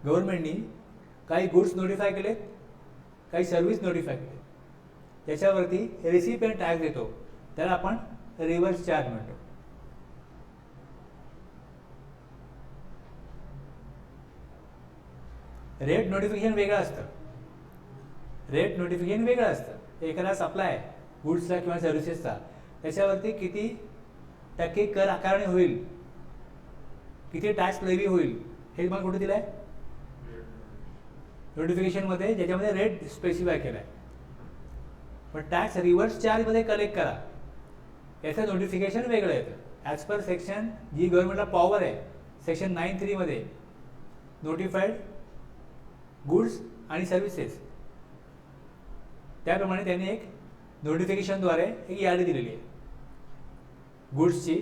गव्हर्नमेंटनी काही goods notify केलेत, काही सर्व्हिस नोटिफाय केले, त्याच्यावरती रेसिपियंट टॅक्स देतो, त्याला आपण रिव्हर्स चार्ज म्हणतो. रेट नोटिफिकेशन वेगळं असतं. रेट नोटिफिकेशन वेगळं असतं. एखादा सप्लाय गुड्सचा किंवा सर्व्हिसेसचा, त्याच्यावरती किती टक्के कर आकारणी होईल, किती टॅक्स लेवी होईल, हे तुम्हाला कुठे दिलं आहे नोटिफिकेशनमध्ये, ज्याच्यामध्ये रेट स्पेसिफाय केला आहे. पण टॅक्स रिव्हर्स चार्जमध्ये कलेक्ट करा, याचं नोटिफिकेशन वेगळं येतं. ॲज पर सेक्शन जी गव्हर्नमेंटला पॉवर आहे, सेक्शन 9(3) मध्ये नोटिफाईड गुड्स आणि सर्व्हिसेस, त्याप्रमाणे त्यांनी एक नोटिफिकेशनद्वारे एक यादी दिलेली आहे गुड्सची.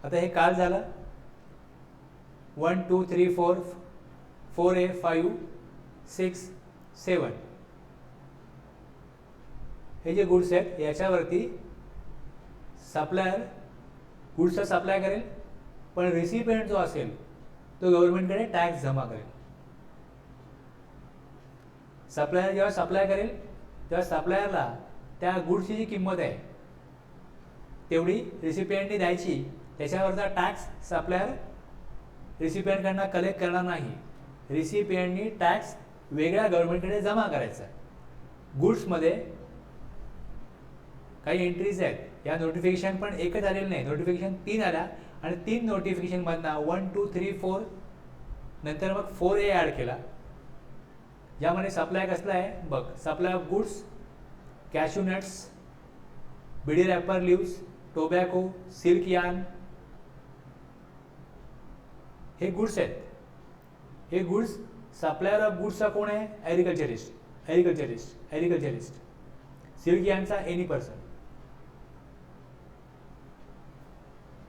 आता हे काल झालं 1 2 3 4 4A 5 6 7 हे जे गुड्स आहेत याच्यावरती सप्लायर गुड्सचा सप्लाय करेल, पण रिसिपियंट जो असेल तो गव्हर्नमेंटकडे टॅक्स जमा करेल. सप्लायर जेव्हा सप्लाय करेल तेव्हा सप्लायरला त्या गुड्सची जी किंमत आहे तेवढी रिसिपियंटनी द्यायची, त्याच्यावरचा टॅक्स सप्लायर रिसिपियंटकडनं कलेक्ट करणार नाही. रिसिपियंटनी टॅक्स वेगळ्या गव्हर्नमेंटकडे जमा करायचा. गुड्समध्ये काही एंट्रीज आहेत, या नोटिफिकेशन पण एकच आलेलं नाही, नोटिफिकेशन 3 आल्या आणि 3 नोटिफिकेशनमधनं 1 2 3 4 नंतर मग 4A ॲड केला, ज्यामध्ये सप्लाय कसला आहे बघ. Supply of goods, cashew nuts, bidi wrapper leaves, tobacco, silk yarn, हे गुड्स आहेत. हे गुड्स सप्लायर ऑफ गुड्सचा कोण आहे? ॲग्रिकल्चरिस्ट. सिल्क यार्नचा एनी पर्सन.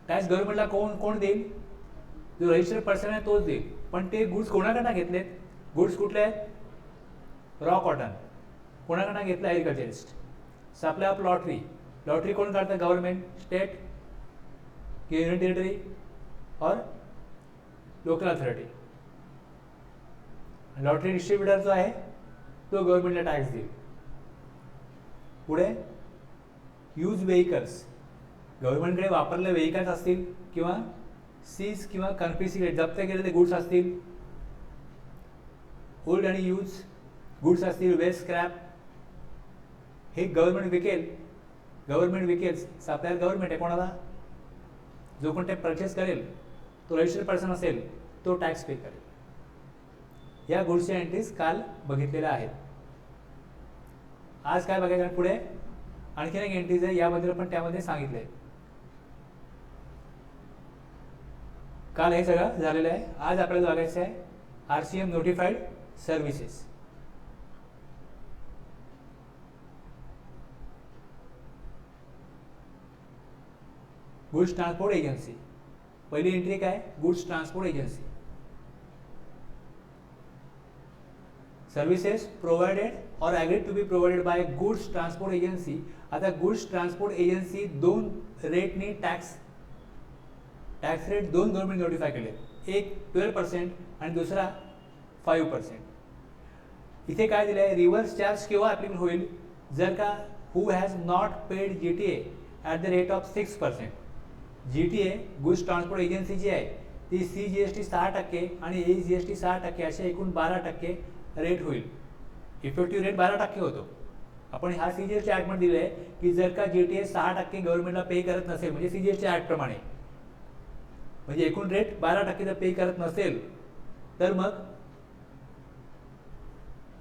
टॅक्स गव्हर्नमेंटला कोण देईल? जो रजिस्टर्ड पर्सन आहे तोच देईल. पण ते गुड्स कोणाकडनं घेतलेत? गुड्स कुठले आहेत? Raw cotton. कोणाकडनं घेतलं? ॲग्रिकल्चरिस्ट. सप्लाय ऑफ लॉटरी कोण काढतं? गव्हर्नमेंट, स्टेट की युनियन टेरिटरी और लोकल अथॉरिटी. लॉटरी डिस्ट्रीब्युटर जो आहे तो गव्हर्नमेंटला टॅक्स देईल. पुढे यूज व्हेकल्स, गव्हर्नमेंटकडे वापरलेले व्हेकल्स असतील किंवा सीज किंवा कन्फिस्केट जप्त केलेले गुड्स असतील, ओल्ड आणि यूज गुड्स असतील, वेस्ट स्क्रॅप, हे गव्हर्नमेंट विकेल. सप्लायर गव्हर्नमेंट आहे. कोणाला? जो कोण ते परचेस करेल तो रजिस्टर्ड पर्सन असेल तो टॅक्स पे करेल. या गुड्सच्या एंट्रीज काल बघितलेल्या आहेत. आज काय बघायचं? पुढे आणखीन एक एंट्रीज आहे, याबद्दल पण त्यामध्ये सांगितलंय. काल हे सगळं झालेलं आहे. आज आपल्याला बघायचं आहे RCM notified services. Goods transport agency. पहिली एंट्री काय? Goods transport agency. Services provided और agreed to be provided by goods transport agency. आता गुड्स ट्रान्सपोर्ट एजन्सी 2 रेटनी टॅक्स रेट 2 गव्हर्नमेंट नोटिफाय केले, एक 12% आणि दुसरा 5%. इथे काय दिलं आहे? रिव्हर्स चार्ज केव्हा ॲप्लिकेबल होईल? जर का who has not paid GTA at the rate of 6%. GTA goods transport agency जी आहे ती CGST 6% आणि AGST 6% असे एकूण 12% रेट होईल. इफेक्टिव्ह रेट 12% होतो. आपण हा CGST ॲक्टमध्ये दिलं आहे की जर का GTA 6% गव्हर्नमेंटला पे करत नसेल, म्हणजे CGST ॲक्टप्रमाणे, म्हणजे एकूण रेट 12% जर पे करत नसेल तर मग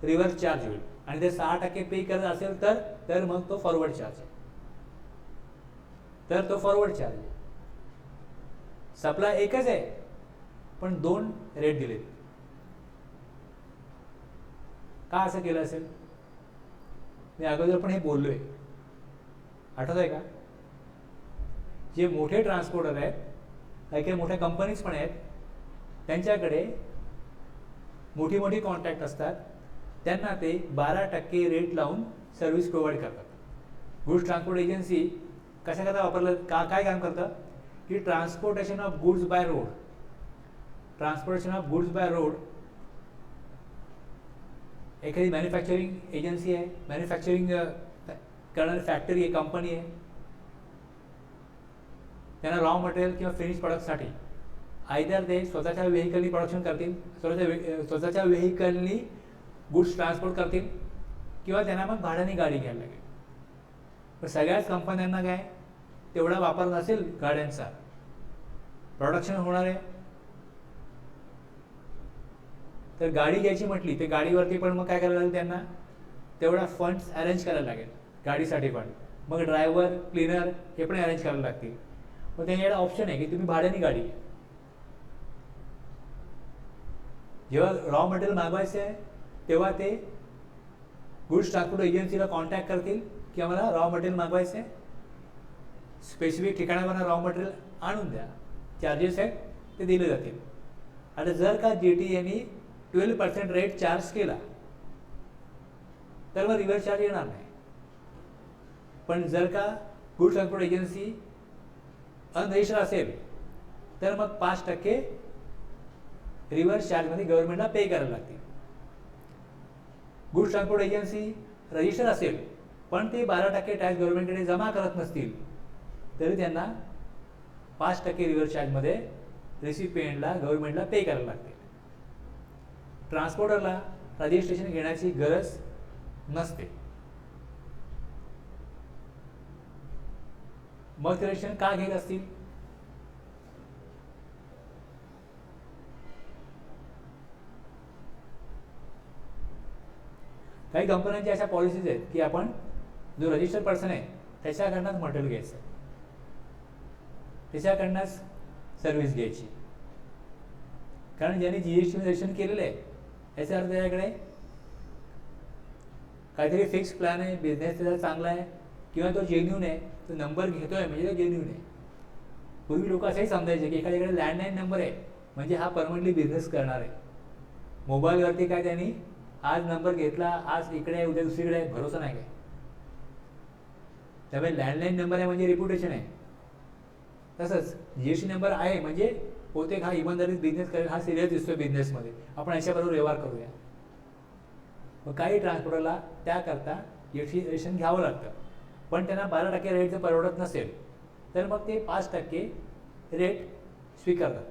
रिव्हर्स चार्ज होईल. आणि जर 6% पे करत असेल तर मग तो फॉरवर्ड चार्ज आहे. सप्लाय एकच आहे पण 2 रेट दिलेत. का असं केलं असेल? मी अगोदर पण हे बोललोय, आठवत आहे का? जे मोठे ट्रान्सपोर्टर आहेत, काही मोठ्या कंपनीज पण आहेत, त्यांच्याकडे मोठी कॉन्ट्रॅक्ट असतात, त्यांना ते 12% रेट लावून सर्व्हिस प्रोव्हाइड करतात. गुड्स ट्रान्सपोर्ट एजन्सी कशाकरता वापरलं? काय काम करतं की transportation of goods by road. Transportation of goods by road, एखादी मॅन्युफॅक्चरिंग एजन्सी आहे, मॅन्युफॅक्चरिंग करणारी फॅक्टरी आहे, कंपनी आहे, त्यांना रॉ मटेरियल किंवा फिनिश प्रॉडक्टसाठी आयदर ते स्वतःच्या व्हेकलनी प्रोडक्शन करतील, स्वतःच्या व्हेकलनी गुड्स ट्रान्सपोर्ट करतील, किंवा त्यांना मग भाड्याने गाडी घ्यायला लागेल. पण सगळ्याच कंपन्यांना काय तेवढा वापर नसेल गाड्यांचा, प्रोडक्शन होणार आहे. तर गाडी घ्यायची म्हटली तर गाडीवरती पण मग काय करायला लागेल, त्यांना तेवढा फंड्स अरेंज करायला लागेल गाडीसाठी पण. मग ड्रायव्हर, क्लीनर हे पण अरेंज करायला लागतील. मग त्यांच्याकडे ऑप्शन आहे की तुम्ही भाड्याने गाडी घ्या. जेव्हा रॉ मटेरियल मागवायचं आहे तेव्हा ते गुड्स ट्रान्सपोर्ट एजन्सीला कॉन्टॅक्ट करतील की आम्हाला रॉ मटेरियल मागवायचं आहे, स्पेसिफिक ठिकाणावर रॉ मटेरियल आणून द्या, चार्जेस आहेत ते दिले जातील. आता जर का GTAने 12% रेट चार्ज केला तर मग रिव्हर्स चार्ज येणार नाही. पण जर का गुड्स ट्रान्सपोर्ट एजन्सी अनरजिस्टर्ड असेल तर मग 5% रिव्हर्स चार्जमध्ये गव्हर्नमेंटला पे करायला लागतील. गुड्स ट्रान्सपोर्ट एजन्सी रजिस्टर असेल पण ते 12% टॅक्स गव्हर्नमेंटकडे जमा करत नसतील तरी त्यांना 5% रिव्हर्स चार्जमध्ये रेसिपिएंटला गव्हर्नमेंटला पे करायला लागते. ट्रान्सपोर्टरला रजिस्ट्रेशन घेण्याची गरज नसते. मग ते रजिस्ट्रेशन का घेत असतील? काही कंपन्यांच्या अशा पॉलिसीज आहेत की आपण जो रजिस्टर्ड पर्सन आहे त्याच्याकडनंच मटेरियल घ्यायचं, त्याच्याकडनंच सर्व्हिस घ्यायची. कारण ज्यांनी GST रजिस्ट्रेशन केलेलं आहे याचा अर्थ त्याच्याकडे काहीतरी फिक्स प्लॅन आहे, बिझनेस त्याचा चांगला आहे, किंवा तो जेन्युन आहे, तो नंबर घेतोय म्हणजे तो जेन्युन आहे. पूर्वी लोक असंही समजायचे की एखाद्याकडे लँडलाईन नंबर आहे म्हणजे हा परमनंटली बिझनेस करणार आहे. मोबाईलवरती काय त्यांनी आज नंबर घेतला, आज इकडे आहे उद्या दुसरीकडे आहे, भरोसा नाही काय. त्यामुळे लँडलाईन नंबर आहे म्हणजे रेप्युटेशन आहे. तसंच GST नंबर आहे म्हणजे बहुतेक हा इमानदारीत बिझनेस करेल, हा सिरियस दिसतोय बिझनेसमध्ये, आपण याच्याबरोबर व्यवहार करूया. मग काही ट्रान्सपोर्टरला त्याकरता GST रजिस्ट्रेशन घ्यावं लागतं. पण त्यांना 12% रेट जर परवडत नसेल तर मग ते 5% रेट स्वीकारतात.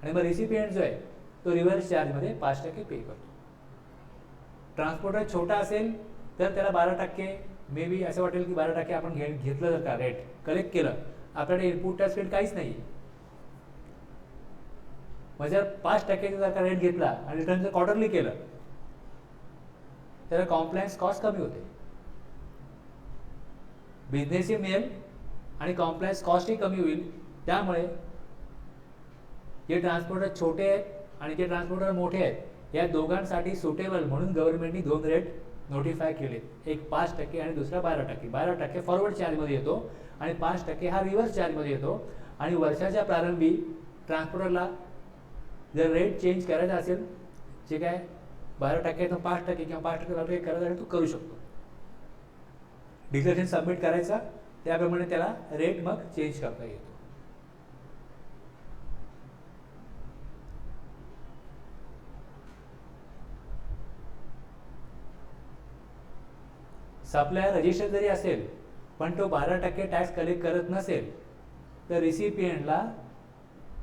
आणि मग रेसिपिएंट जो आहे तो रिव्हर्स चार्जमध्ये 5% पे करतो. ट्रान्सपोर्टर छोटा असेल तर त्याला 12%, मे बी असं वाटेल की 12% आपण घेतलं जर का रेट कलेक्ट केलं, आपल्याकडे इनपुट टॅक्स रेट काहीच नाही. मग जर 5% जर का रेट घेतला आणि रिटर्न जर क्वार्टरली केलं तर कॉम्प्लायन्स कॉस्ट कमी होते, बिझनेसही मिळेल आणि कॉम्प्लायन्स कॉस्टही कमी होईल. त्यामुळे जे ट्रान्सपोर्टर छोटे आहेत आणि जे ट्रान्सपोर्टर मोठे आहेत या दोघांसाठी सुटेबल म्हणून गव्हर्नमेंटनी 2 रेट नोटिफाय केले, एक 5% आणि दुसरा 12%. 12% फॉरवर्ड चार्जमध्ये येतो आणि 5% हा रिव्हर्स चार्जमध्ये येतो. आणि वर्षाच्या प्रारंभी ट्रान्सपोर्टरला जर रेट चेंज करायचा असेल, जे काय 12% तो 5% किंवा 5% करायचा तो करू शकतो. डिक्लेरेशन सबमिट करायचा, त्याप्रमाणे त्याला रेट मग चेंज करता येतो. सप्लायर रजिस्टर जरी असेल पण तो 12% टॅक्स कलेक्ट करत नसेल तर रिसिपिएंटला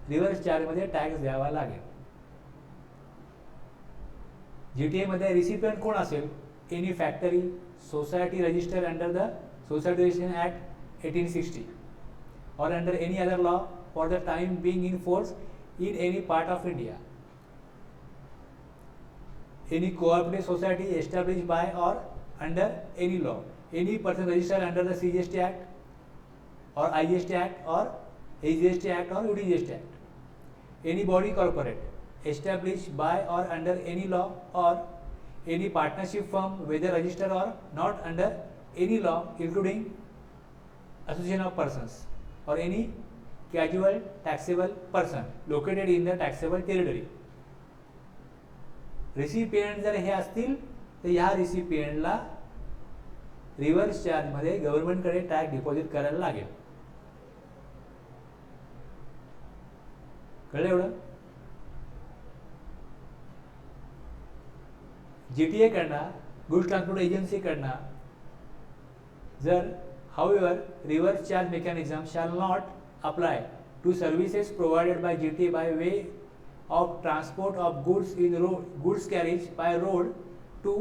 रिव्हर्स चार्जमध्ये टॅक्स द्यावा लागेल. GTA मध्ये रिसिपिएंट कोण असेल? Any factory, society register under the society registration act 1860 or under any other law for the time being in force in any part of India. Any cooperative society established by or under any law. Any person registered under the CGST Act or IGST Act or AGST Act or UDGST Act. Any body corporate established by or under any law or any partnership firm whether registered or not under any law including association of persons or any casual taxable person located in the taxable territory. Recipient जर हे असतील तर या रिसिपिएंटला reverse चार्जमध्ये गव्हर्नमेंटकडे tax deposit करायला लागेल. कळलं एवढं? GTA कडनं गुड्स ट्रान्सपोर्ट एजन्सीकडनं जर however reverse charge mechanism shall not apply to services provided by GTA by way of transport of goods in goods carriage by road to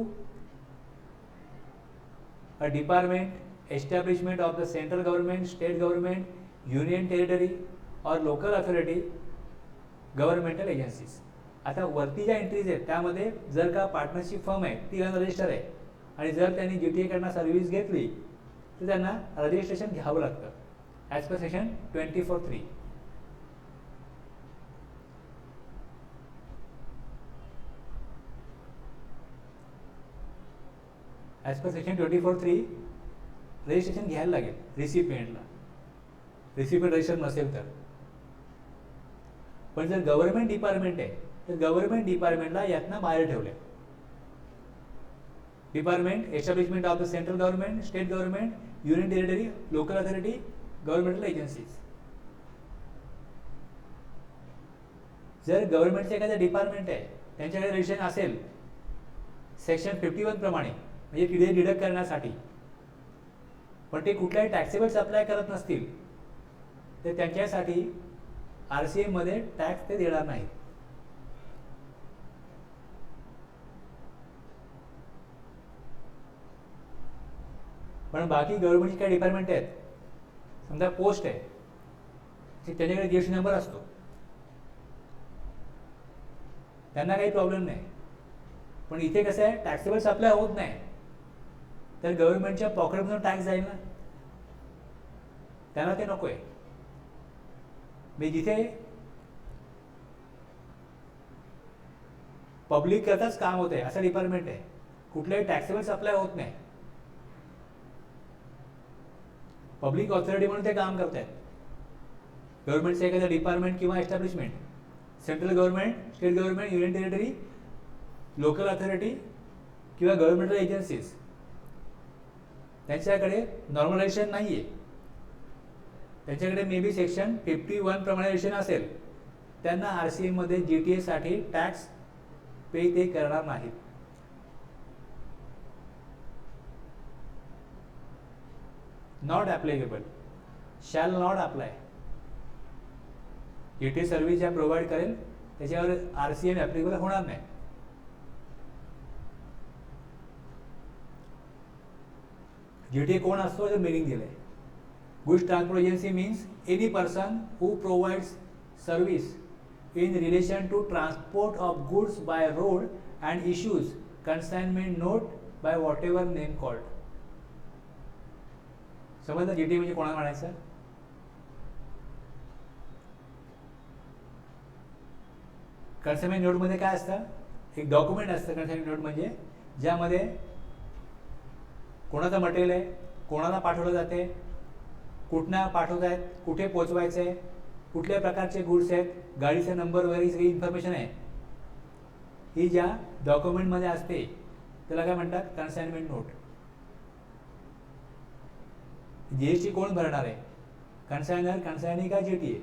a department, establishment of the central government, state government, union territory or local authority, governmental agencies. आता वरती ज्या entries आहेत त्यामध्ये जर का partnership firm आहे ती unregister आहे आणि जर त्यांनी GTA कडनं सर्व्हिस घेतली तर त्यांना रजिस्ट्रेशन घ्यावं लागतं as per section 24(3). As per section 24(3) registration घ्यायला लागेल रिसिपिएंटला, रिसिपिएंट रजिस्टर नसेल तर. पण जर गव्हर्नमेंट डिपार्टमेंट आहे तर गव्हर्नमेंट डिपार्टमेंटला यातनं बाहेर ठेवले. Department, establishment of the central government, state government, union territory, local authority, governmental agencies. जर गव्हर्नमेंटचे एखादं डिपार्टमेंट आहे त्यांच्याकडे रजिस्ट्रेशन असेल सेक्शन 51 प्रमाणे म्हणजे TDS डिडक्ट करण्यासाठी, पण ते कुठल्याही टॅक्सेबल्स अप्लाय करत नसतील तर त्यांच्यासाठी RCM मध्ये टॅक्स ते देणार नाहीत. पण बाकी गव्हर्नमेंटचे काही डिपार्टमेंट आहेत, समजा पोस्ट आहे त्याच्याकडे GST नंबर असतो, त्यांना काही प्रॉब्लेम नाही. पण इथे कसं आहे टॅक्सेबल सप्लाय होत नाही तर गव्हर्नमेंटच्या पॉकेटमधून टॅक्स जाईल ना, त्यांना ते नको आहे. मी जिथे पब्लिक करताच काम होते असं डिपार्टमेंट आहे, कुठल्याही टॅक्सेबल सप्लाय होत नाही, पब्लिक ऑथॉरिटी म्हणून ते काम करत आहेत. गव्हर्नमेंटचं एखादं डिपार्टमेंट किंवा establishment, central government, state government, union territory, local authority किंवा गव्हर्नमेंटल एजन्सीज, त्यांच्याकडे नॉर्मलायझेशन नाही आहे, त्यांच्याकडे मे बी सेक्शन 51 प्रमाणे रजिस्ट्रेशन असेल, त्यांना RCM मध्ये GTA साठी टॅक्स पे ते करणार नाहीत. Not applicable, shall not apply. GTA service ज्या प्रोव्हाइड करेल त्याच्यावर RCM ॲप्लिकेबल होणार नाही. GTA कोण असतो याचं मिनिंग दिलंय. Goods transport agency means any person who provides service in relation to transport of goods by road and issues consignment note by whatever name called. समजलं GTA म्हणजे कोणाला म्हणायचं? कन्साइनमेंट नोट मध्ये काय असतं, एक डॉक्युमेंट असतं कन्साइनमेंट नोट म्हणजे, ज्यामध्ये कोणाचं मटेरियल आहे, कोणाला पाठवलं जाते, कुठनं पाठवत आहेत, कुठे पोचवायचं आहे, कुठल्या प्रकारचे गुड्स आहेत, गाडीचा नंबर वगैरे सगळी इन्फॉर्मेशन आहे, ही ज्या डॉक्युमेंटमध्ये असते त्याला काय म्हणतात, कन्साइनमेंट नोट. GST कोण भरणार आहे, कन्सायनर, कन्सायनी का GTA,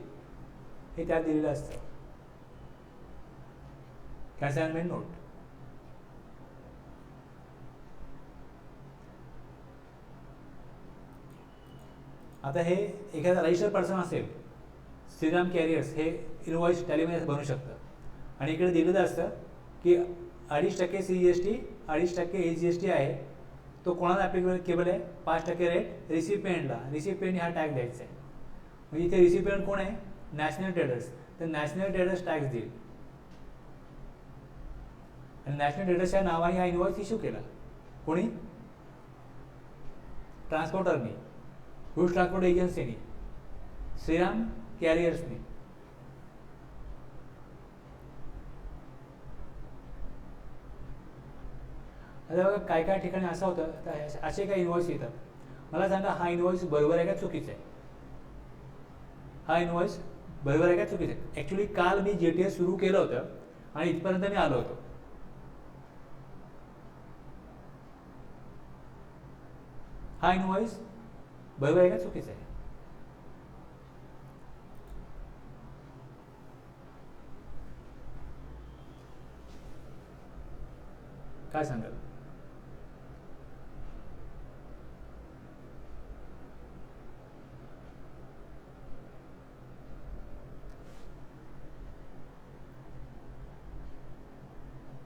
हे त्यात दिलेलं असतं. Consignment note. आता हे एखादा रजिस्टर्ड पर्सन असेल, श्रीराम कॅरियर्स हे इनवॉइस टॅलीमध्ये बनवू शकतं आणि इकडे दिलेलं असतं की 2.5% CGST, 2.5% AGST आहे, तो कोणाला ॲप्लिकेबल आहे, 5% रेट रिसिपिएंटला, रिसिपिएंटने हा टॅक्स द्यायचा आहे. म्हणजे इथे रिसिपिएंट कोण आहे, नॅशनल ट्रेडर्स, तर नॅशनल ट्रेडर्स टॅक्स देईल आणि नॅशनल ट्रेडर्सच्या नावाने हा इनवॉइस इश्यू केला. कोणी, ट्रान्सपोर्टरनी, गुड्स ट्रान्सपोर्ट एजन्सीनी, श्रीराम कॅरियर्सनी. आता बघा काय काय ठिकाणी असं होतं, असे काही इनवॉइस येतात, मला सांगा हा इनवॉइस बरोबर आहे का चुकीचं आहे, हा इनवॉइस बरोबर आहे का चुकीचं आहे. ॲक्च्युली काल मी GTA सुरू केलं होतं आणि इथपर्यंत मी आलो होतो. हा इनवॉइस बरोबर आहे का चुकीचं आहे. काय सांगाल?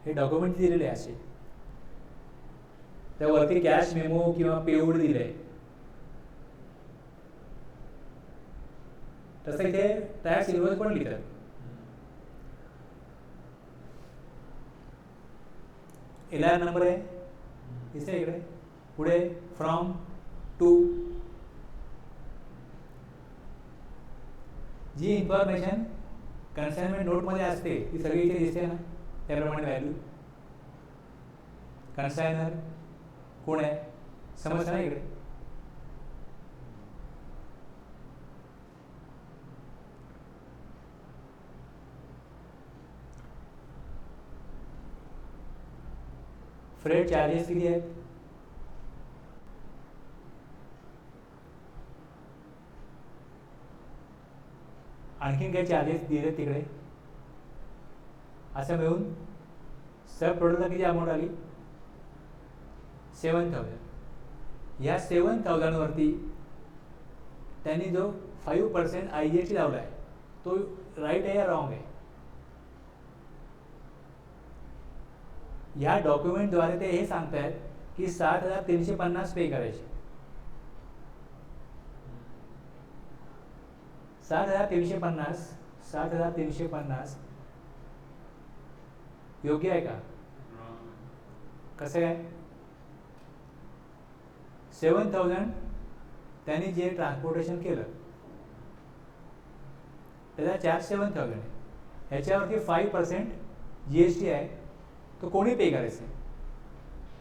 हे डॉक्युमेंट दिलेले आहे असे, त्यावरती कॅश मेमो किंवा पेऊड दिले, तसं इथे टॅक्स इनवॉइस पण लिहितात. LR नंबर आहे दिसते इकडे, पुढे फ्रॉम टू, जी इन्फॉर्मेशन कन्साइनमेंट नोटमध्ये असते ती सगळी इथे दिसते ना, त्याप्रमाणे व्हॅल्यू. कन्सायनर कोण आहे समजतं ना इकडे. फ्रेट चार्जेस किती आहेत? आणखीन काही चार्जेस दिले तिकडे, असं मिळून सब प्रोडक्टला किती अमाऊंट आली? 7,000. या 7,000 वरती त्यांनी जो 5% IGST लावला आहे तो राईट आहे या रॉंग आहे? या डॉक्युमेंटद्वारे ते हे सांगतायत की 7,350 पे करायचे. 7,350 योग्य आहे का? कसं आहे? 7,000 त्यांनी जे ट्रान्सपोर्टेशन केलं त्याचा चार्ज 7,000 आहे, ह्याच्यावरती 5% GST आहे, तो कोणी पे करायचं?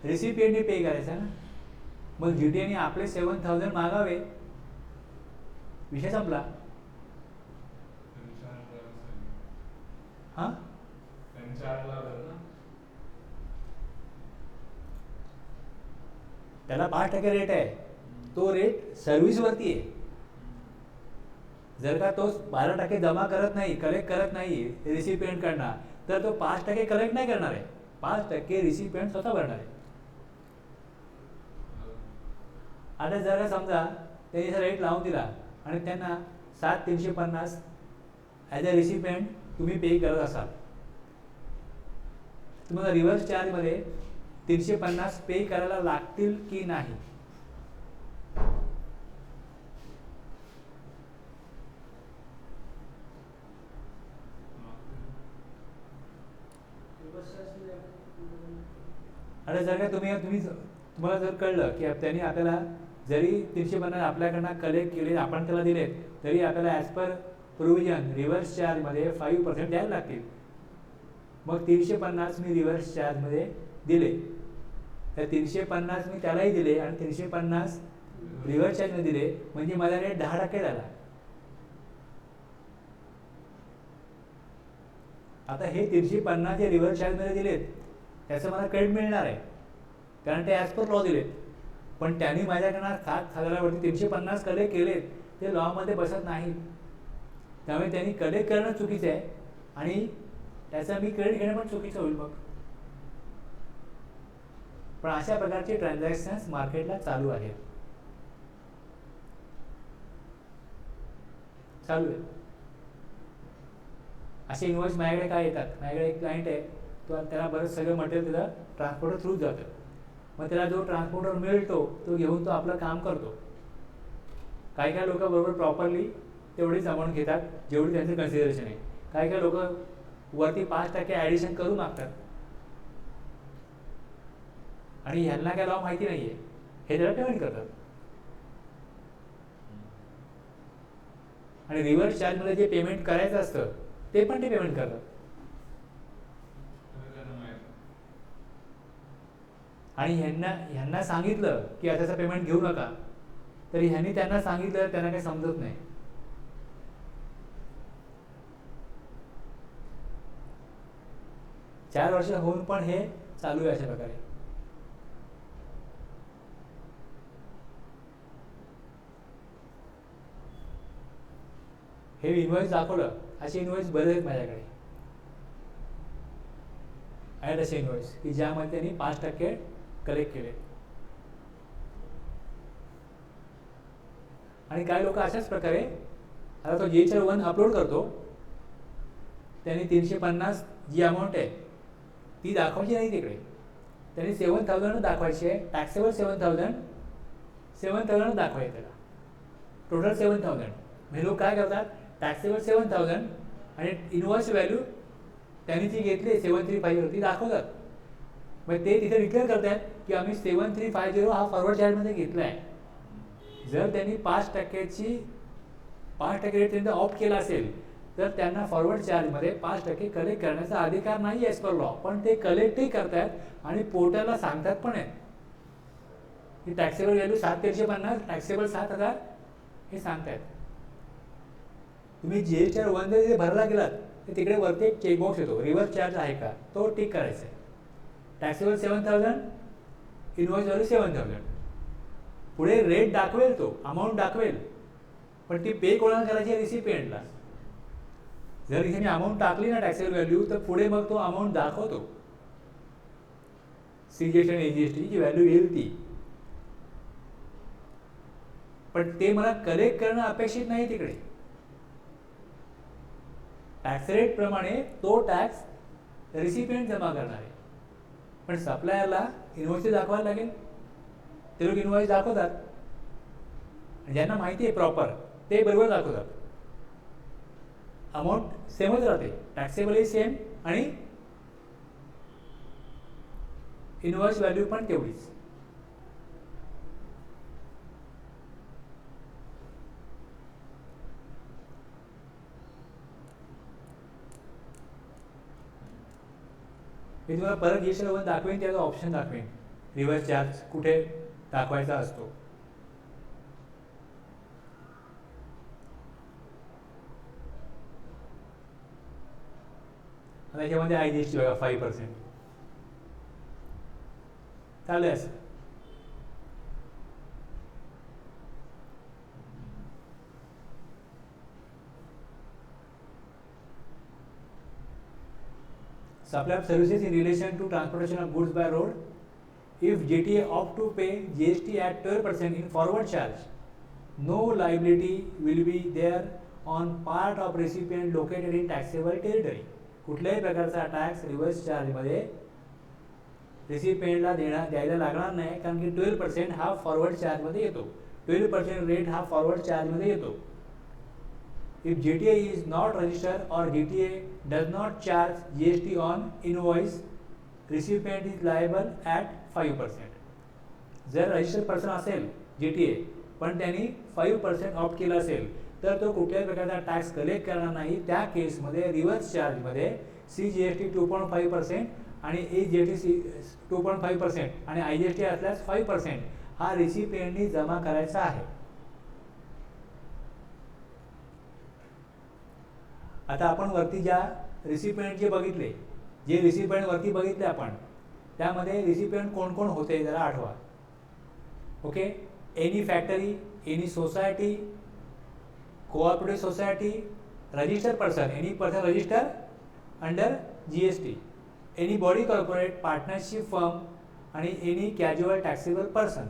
रेसिपिएंटने पे करायचा ना. मग GTAने आपले 7,000 मागावे, विषय संपला. हां, त्याला 5% रेट आहे, तो रेट सर्व्हिसवरती आहे. जर का तो 12% जमा करत नाही, कलेक्ट करत नाही रेसिपिएंटकडनं, तर तो 5% कलेक्ट नाही करणार आहे, 5% रेसिपिएंट स्वतः भरणार आहे. आता जर समजा त्यांनी रेट लावून दिला आणि त्यांना 7,350 ॲज अ रेसिपिएंट तुम्ही पे करत असाल, तुम्हाला रिव्हर्स चार्जमध्ये 350 पे करायला लागतील की नाही? आणि जर का तुम्हाला जर कळलं की त्यांनी आपल्याला जरी 350 आपल्याकडनं कलेक्ट केले, आपण त्याला दिले, तरी आपल्याला ॲज पर प्रोव्हिजन रिव्हर्स चार्जमध्ये 5% द्यायला लागतील. मग 350 मी रिव्हर्स चार्जमध्ये दिले, तर 350 मी त्यालाही दिले आणि 350 रिव्हर्स चार्जमध्ये दिले, म्हणजे माझा रेट 10% झाला. आता हे 350 जे रिव्हर्स चार्जमध्ये दिलेत त्याचं मला क्रेडिट मिळणार आहे, कारण ते ॲज पर लॉ दिलेत. पण त्यांनी माझ्याकडनं 7,000वरती 350 कलेक्ट केलेत, ते लॉमध्ये बसत नाहीत. त्यामुळे त्यांनी कलेक्ट करणं चुकीचं आहे आणि त्याचं मी क्रेडिट घेणं पण चुकीचं होईल. मग पण अशा प्रकारचे ट्रान्झॅक्शन्स मार्केटला चालू आहेत, चालू आहे. असे इन्व्हॉइस माझ्याकडे काय येतात? माझ्याकडे एक क्लायंट आहे, तो त्याला बरंच सगळं मटेरियल त्याला ट्रान्सपोर्टर थ्रू जातं. मग त्याला जो ट्रान्सपोर्टर मिळतो तो घेऊन तो आपलं काम करतो. काही काही लोक बरोबर प्रॉपरली तेवढीच अमाऊंट घेतात जेवढी त्यांचं कन्सिडरेशन आहे. काही काही लोक वरती 5% ॲडिशन करू मागतात आणि ह्यांना काय लॉ माहिती नाही आहे, हे त्याला पेमेंट करतात. आणि रिव्हर्स चार्जमध्ये जे पेमेंट करायचं असतं ते पण ते पेमेंट करतात. आणि ह्यांना सांगितलं की त्याचं पेमेंट घेऊ नका, तरी ह्यांनी त्यांना सांगितलं, त्यांना काही समजत नाही. चार वर्ष होऊन पण हे चालू आहे अशा प्रकारे. हे इन्व्हॉइस दाखवलं, असे इन्व्हॉइस बरेच आहेत माझ्याकडे. आहेत असे इनवॉइस की ज्यामध्ये त्यांनी 5% कलेक्ट केले. आणि काही लोक अशाच प्रकारे आता तो GHR1 अपलोड करतो, त्यांनी 350 जी अमाऊंट आहे ती दाखवायची नाही तिकडे, त्यांनी 7,000 दाखवायची आहे. टॅक्सेबल 7,000 दाखवायचे त्याला, टोटल 7,000. म्हणजे लोक काय करतात, टॅक्सेबल 7,000 आणि इनवॉइस व्हॅल्यू त्यांनी जी घेतली 7,350 ती दाखवतात. मग ते तिथे डिक्लेअर करतात की आम्ही 7,350 हा फॉरवर्ड चार्जमध्ये घेतला आहे. जर त्यांनी 5% रेट त्यांचा ऑप्ट केला असेल तर त्यांना फॉरवर्ड चार्जमध्ये 5% कलेक्ट करण्याचा अधिकार नाही ॲज पर लॉ. पण ते कलेक्टही करतात आणि पोर्टलला सांगतात पण आहेत की टॅक्सेबल व्हॅल्यू 7,350, टॅक्सेबल 7,000 हे सांगतायत. तुम्ही GHR1 जर तिथे भरला गेलात तर तिकडे वरती एक चेकबॉक्स येतो, रिव्हर्स चार्ज आहे का, तो टिक करायचा आहे. Taxable 7,000, invoice value 7,000. पुढे रेट दाखवेल, तो अमाऊंट दाखवेल, पण ती पे कोणाला करायची आहे, रिसिपिएंटला. जर इथे मी अमाऊंट टाकली ना टॅक्सेबल व्हॅल्यू, तर पुढे मग तो अमाऊंट दाखवतो, CGST आणि AGST जी व्हॅल्यू येईल ती. पण ते मला कलेक्ट करणं अपेक्षित नाही तिकडे. टॅक्स रेट प्रमाणे तो टॅक्स रिसिपिएंट जमा करणार आहे, पण सप्लायरला इनवॉइस दाखवायला लागेल. ते लोक इनवॉइस दाखवतात, ज्यांना माहिती आहे प्रॉपर ते बरोबर दाखवतात. अमाऊंट सेमच राहते, टॅक्सेबलही सेम आणि इनवॉइस व्हॅल्यू पण तेवढीच. मी तुम्हाला परत GHR1 दाखवेन, त्याचा ऑप्शन दाखवेन, रिव्हर्स चार्ज कुठे दाखवायचा असतो. आता याच्यामध्ये IGST बघा 5% चालू आहे असं. Supply of services in relation to transportation of goods by road. If GTA opt to pay GST at 12% in forward charge, no liability will be there on part of recipient located in taxable territory. कुठल्याही प्रकारचा tax reverse चार्जमध्ये रिसिपिएंटला द्यायला लागणार नाही, कारण की 12% हा forward चार्जमध्ये येतो. 12% rate हा फॉरवर्ड चार्जमध्ये येतो. If GTA is not registered or GTA does not charge GST on invoice, recipient is liable at 5%. जर रजिस्टर्ड पर्सन असेल GTA पण त्यांनी 5% ऑप्ट केला असेल तर तो कुठल्याही प्रकारचा टॅक्स कलेक्ट करणार नाही. त्या केसमध्ये रिव्हर्स चार्जमध्ये CGST 2.5% आणि AGST 2.5% आणि IGST असल्यास 5% हा रिसिपिएंटनी जमा करायचा आहे. आता आपण वरती ज्या रिसिपिएंट जे रिसिपिएंट वरती बघितले आपण, त्यामध्ये रिसिपिएंट कोण कोण होते जरा आठवा. Okay, any factory, any society, cooperative society, registered person, any person register under GST, any body corporate, partnership firm आणि एनी कॅज्युअल टॅक्सेबल पर्सन.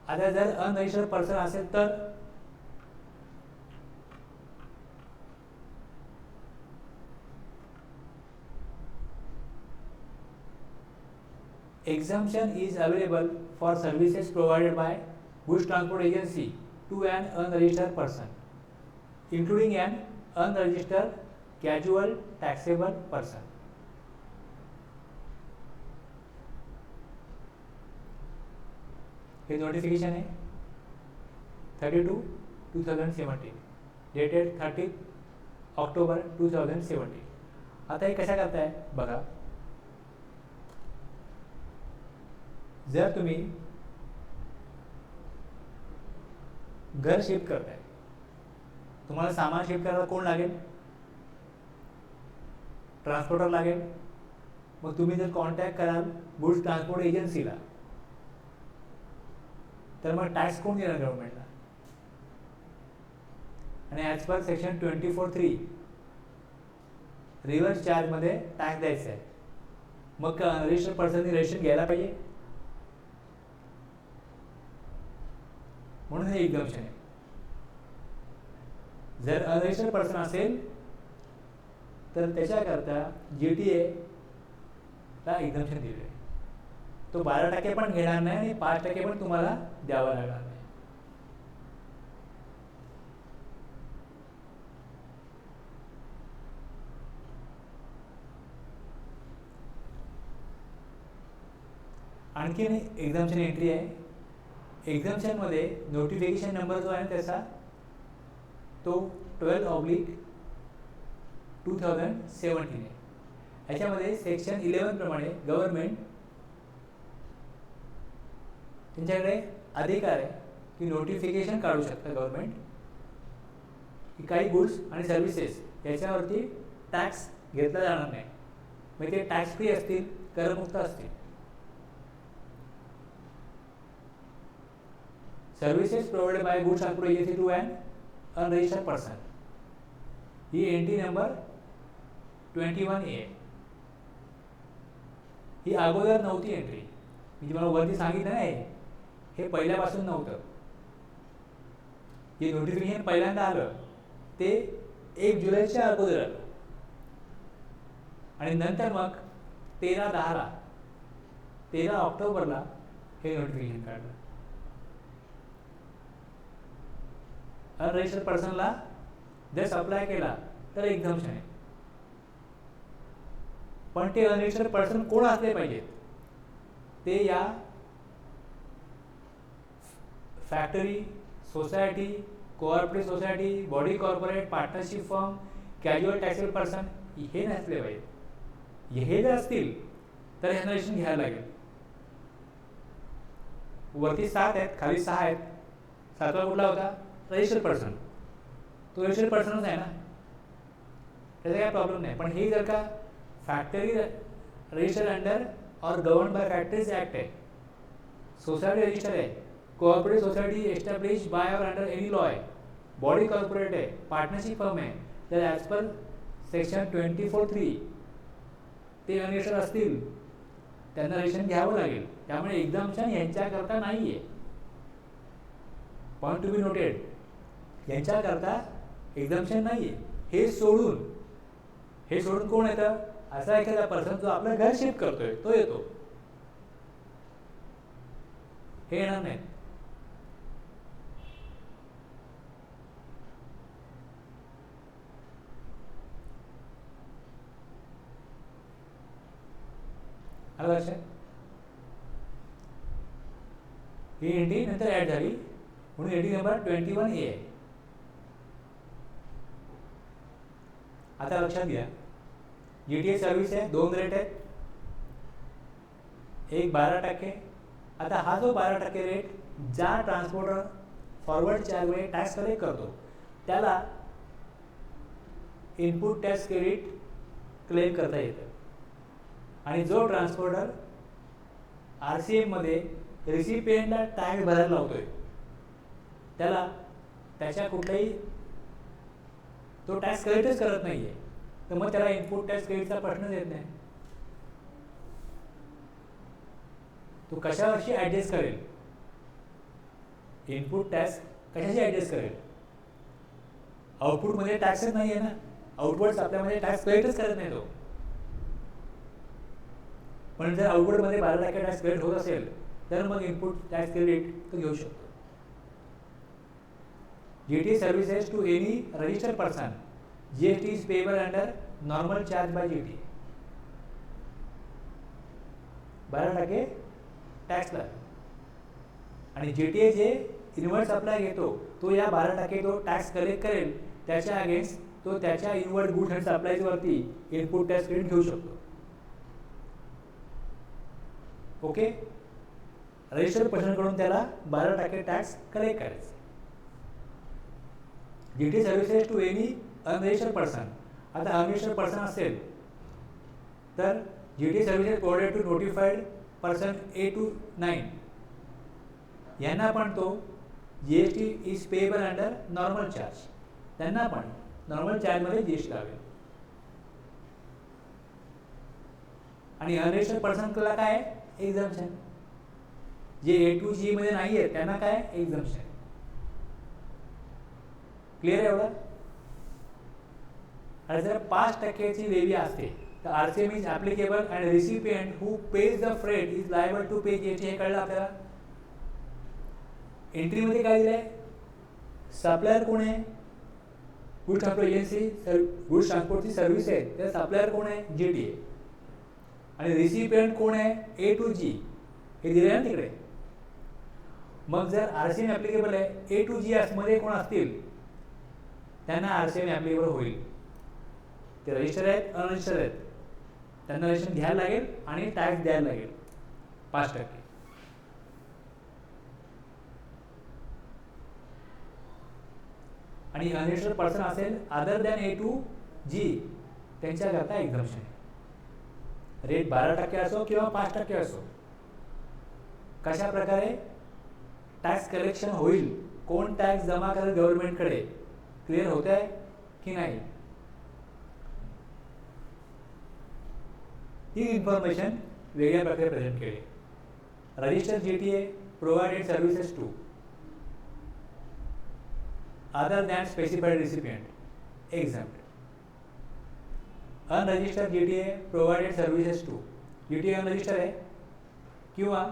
आता जर अनरजिस्टर्ड पर्सन असेल तर exemption is available for services provided by goods transport agency to an unregistered person, including an unregistered casual taxable person. हे notification आहे 32/2017 dated 30 October 2017. आता हे कशा करताय बघा. जर तुम्ही घर शिफ्ट करताय, तुम्हाला सामान शिफ्ट करायला कोण लागेल, ट्रान्सपोर्टर लागेल. मग तुम्ही जर कॉन्टॅक्ट कराल गुड्स ट्रान्सपोर्ट एजन्सीला तर मग टॅक्स कोण देणार गव्हर्नमेंटला. आणि ॲज पर सेक्शन 24(3) रिव्हर्स चार्जमध्ये टॅक्स द्यायचा आहे, मग अनरजिस्टर्ड पर्सनने रजिस्ट्रेशन घ्यायला पाहिजे, म्हणून हे एक्झम्पशन आहे. जर अनरजिस्टर्ड पर्सन असेल तर त्याच्याकरता GTA ला एक्झम्पशन दिले आहे. तो 12% पण घेणार नाही आणि 5% पण तुम्हाला द्यावा लागणार नाही. आणखीन एक्झम्पशन एंट्री आहे. एक्झम्पशनमध्ये नोटिफिकेशन नंबर जो आहे त्याचा तो 12/2017 आहे. याच्यामध्ये सेक्शन 11 प्रमाणे गव्हर्नमेंट त्यांच्याकडे अधिकार आहे की नोटिफिकेशन काढू शकतं गव्हर्नमेंट की काही गुड्स आणि सर्व्हिसेस याच्यावरती टॅक्स घेतला जाणार नाही, म्हणजे ते टॅक्स फ्री असतील, करमुक्त असतील. Services provided by goods transport agency to un unregistered person, ही एंट्री नंबर 21A. ही अगोदर नव्हती एंट्री, मी तुम्हाला वरती सांगितलं नाही, हे पहिल्यापासून नव्हतं. हे नोटिफिकेशन पहिल्यांदा आलं ते 1 जुलैच्या अगोदर आलं आणि नंतर मग 13 ऑक्टोबरला हे नोटिफिकेशन काढलं. अनरजिस्टर्ड पर्सनला जर सप्लाय केला तर एक्झम्पशन आहे, पण ते अनरजिस्टर्ड पर्सन कोण असले पाहिजेत, ते या factory, society, cooperative society, body corporate, partnership firm, casual taxable person हे नसले पाहिजेत. हे जर असतील तर ह्यांना रजिस्ट्रेशन घ्यायला लागेल. वरती 7 आहेत, खाली 6 आहेत. 7वा कुठला होता? Registered person. तो रजिस्टर्ड पर्सनच आहे ना, त्याचा काही प्रॉब्लेम नाही. पण हे जर का फॅक्टरी रजिस्टर्ड अंडर और गवर्न बाय फॅक्टरीज ऍक्ट आहे, सोसायटी रजिस्टर आहे, कोऑपरेटिव्ह सोसायटी एस्टॅब्लिश बाय और अंडर एनी लॉ आहे, बॉडी कॉर्पोरेट आहे, पार्टनरशिप फर्म आहे, तर ॲज पर सेक्शन 24(3) ते अनरजिस्टर्ड असतील त्यांना रजिस्ट्रेशन घ्यावं लागेल. त्यामुळे एक्झम्पशन यांच्याकरता नाही आहे. पॉईंट टू बी नोटेड, यांच्याकरता एक्झम्पशन नाही आहे. हे सोडून कोण येतं? असा एखादा पर्सन जो आपलं घर शिफ्ट करतोय तो येतो, हे येणार नाही. आलं लक्षात? ही एंट्री नंतर ऍड झाली म्हणून एंट्री नंबर 21A आहे. आता लक्षात घ्या, GTA सर्व्हिस आहे, 2 रेट आहेत, एक 12%. आता हा जो 12% रेट ज्या ट्रान्सपोर्टर फॉरवर्ड चार्जमुळे टॅक्स कलेक्ट करतो त्याला इनपुट टॅक्स क्रेडिट क्लेम करता येतं. आणि जो ट्रान्सपोर्टर RCM मध्ये रिसिपिएंटला टॅक्स भरायला लावतोय त्याला त्याच्या कुठलाही तो टॅक्स कलेक्टच करत नाहीये, तर मग त्याला इनपुट टॅक्स क्रेडिटचा प्रश्नच येत नाही. तो कशावर्षी ऍडजस्ट करेल? इनपुट टॅक्स कशाशी ऍडजस्ट करेल? आउटपुटमध्ये टॅक्सच नाही आहे ना, आउटवर्ड आपल्यामध्ये टॅक्स कलेक्टच करत नाही तो. पण जर आउटवर्डमध्ये 12% टॅक्स क्रेडिट होत असेल तर मग इनपुट टॅक्स क्रेडिट तो घेऊ शकतो. GTA services to any registered person, GST is payable under normal charge by GTA. 12% टॅक्सला आणि GTA जे इनवर्ड सप्लाय घेतो तो या 12% तो टॅक्स कलेक्ट करेल, त्याच्या अगेन्स्ट तो त्याच्या इनवर्ड गुड्स अँड सप्लायज वरती इनपुट टॅक्स क्रेडिट घेऊ शकतो. ओके, रजिस्टर्ड पर्सन कडून त्याला 12% टॅक्स कलेक्ट करायचा. GTA services to any unregistered person. आता अनरजिस्टर्ड पर्सन असेल तर GTA services provided to notified person A to 9 यांना पण तो GST is payable under normal charge, त्यांना पण नॉर्मल चार्जमध्ये GST लावेल. आणि अनरजिस्टर्ड पर्सनला काय आहे? एक्झम्पशन. जे A2G मध्ये नाही आहेत त्यांना काय? एक्झम्पशन. क्लिअर आहे एवढं? आणि जर 5% लेवी असते तर RCM is applicable and recipient who pays the freight is liable to pay GST. हे कळलं आपल्याला? एंट्रीमध्ये काय दिलं आहे? सप्लायर कोण आहे? गुड्स ट्रान्सपोर्ट एजन्सी, गुड्स ट्रान्सपोर्टची सर्व्हिस आहे, तर सप्लायर कोण आहे? GT आहे. आणि रिसिपिएंट कोण आहे? A2G. हे दिले ना तिकडे. मग जर RCM ॲप्लिकेबल आहे, A2G मध्ये कोण असतील त्यांना RCM ॲप्लिकेबल होईल. ते रजिस्टर आहेत, अनरजिस्टर आहेत, त्यांना रजिस्ट्रेशन घ्यायला लागेल आणि टॅक्स द्यायला लागेल 5%. आणि अनरजिस्टर्ड पर्सन असेल अदर दॅन A2G त्यांच्याकरता एक्झम्पशन आहे. रेट 12% असो किंवा 5% असो. कशा प्रकारे टॅक्स कलेक्शन होईल, कोण टॅक्स जमा करेल गव्हर्नमेंटकडे, क्लिअर होत आहे की नाही? ही इन्फॉर्मेशन वेगळ्या प्रकारे प्रेझेंट केली. Registered GTA provided services to other than specified recipient exempt. Unregistered GTA provided services to. GTA unregister आहे किंवा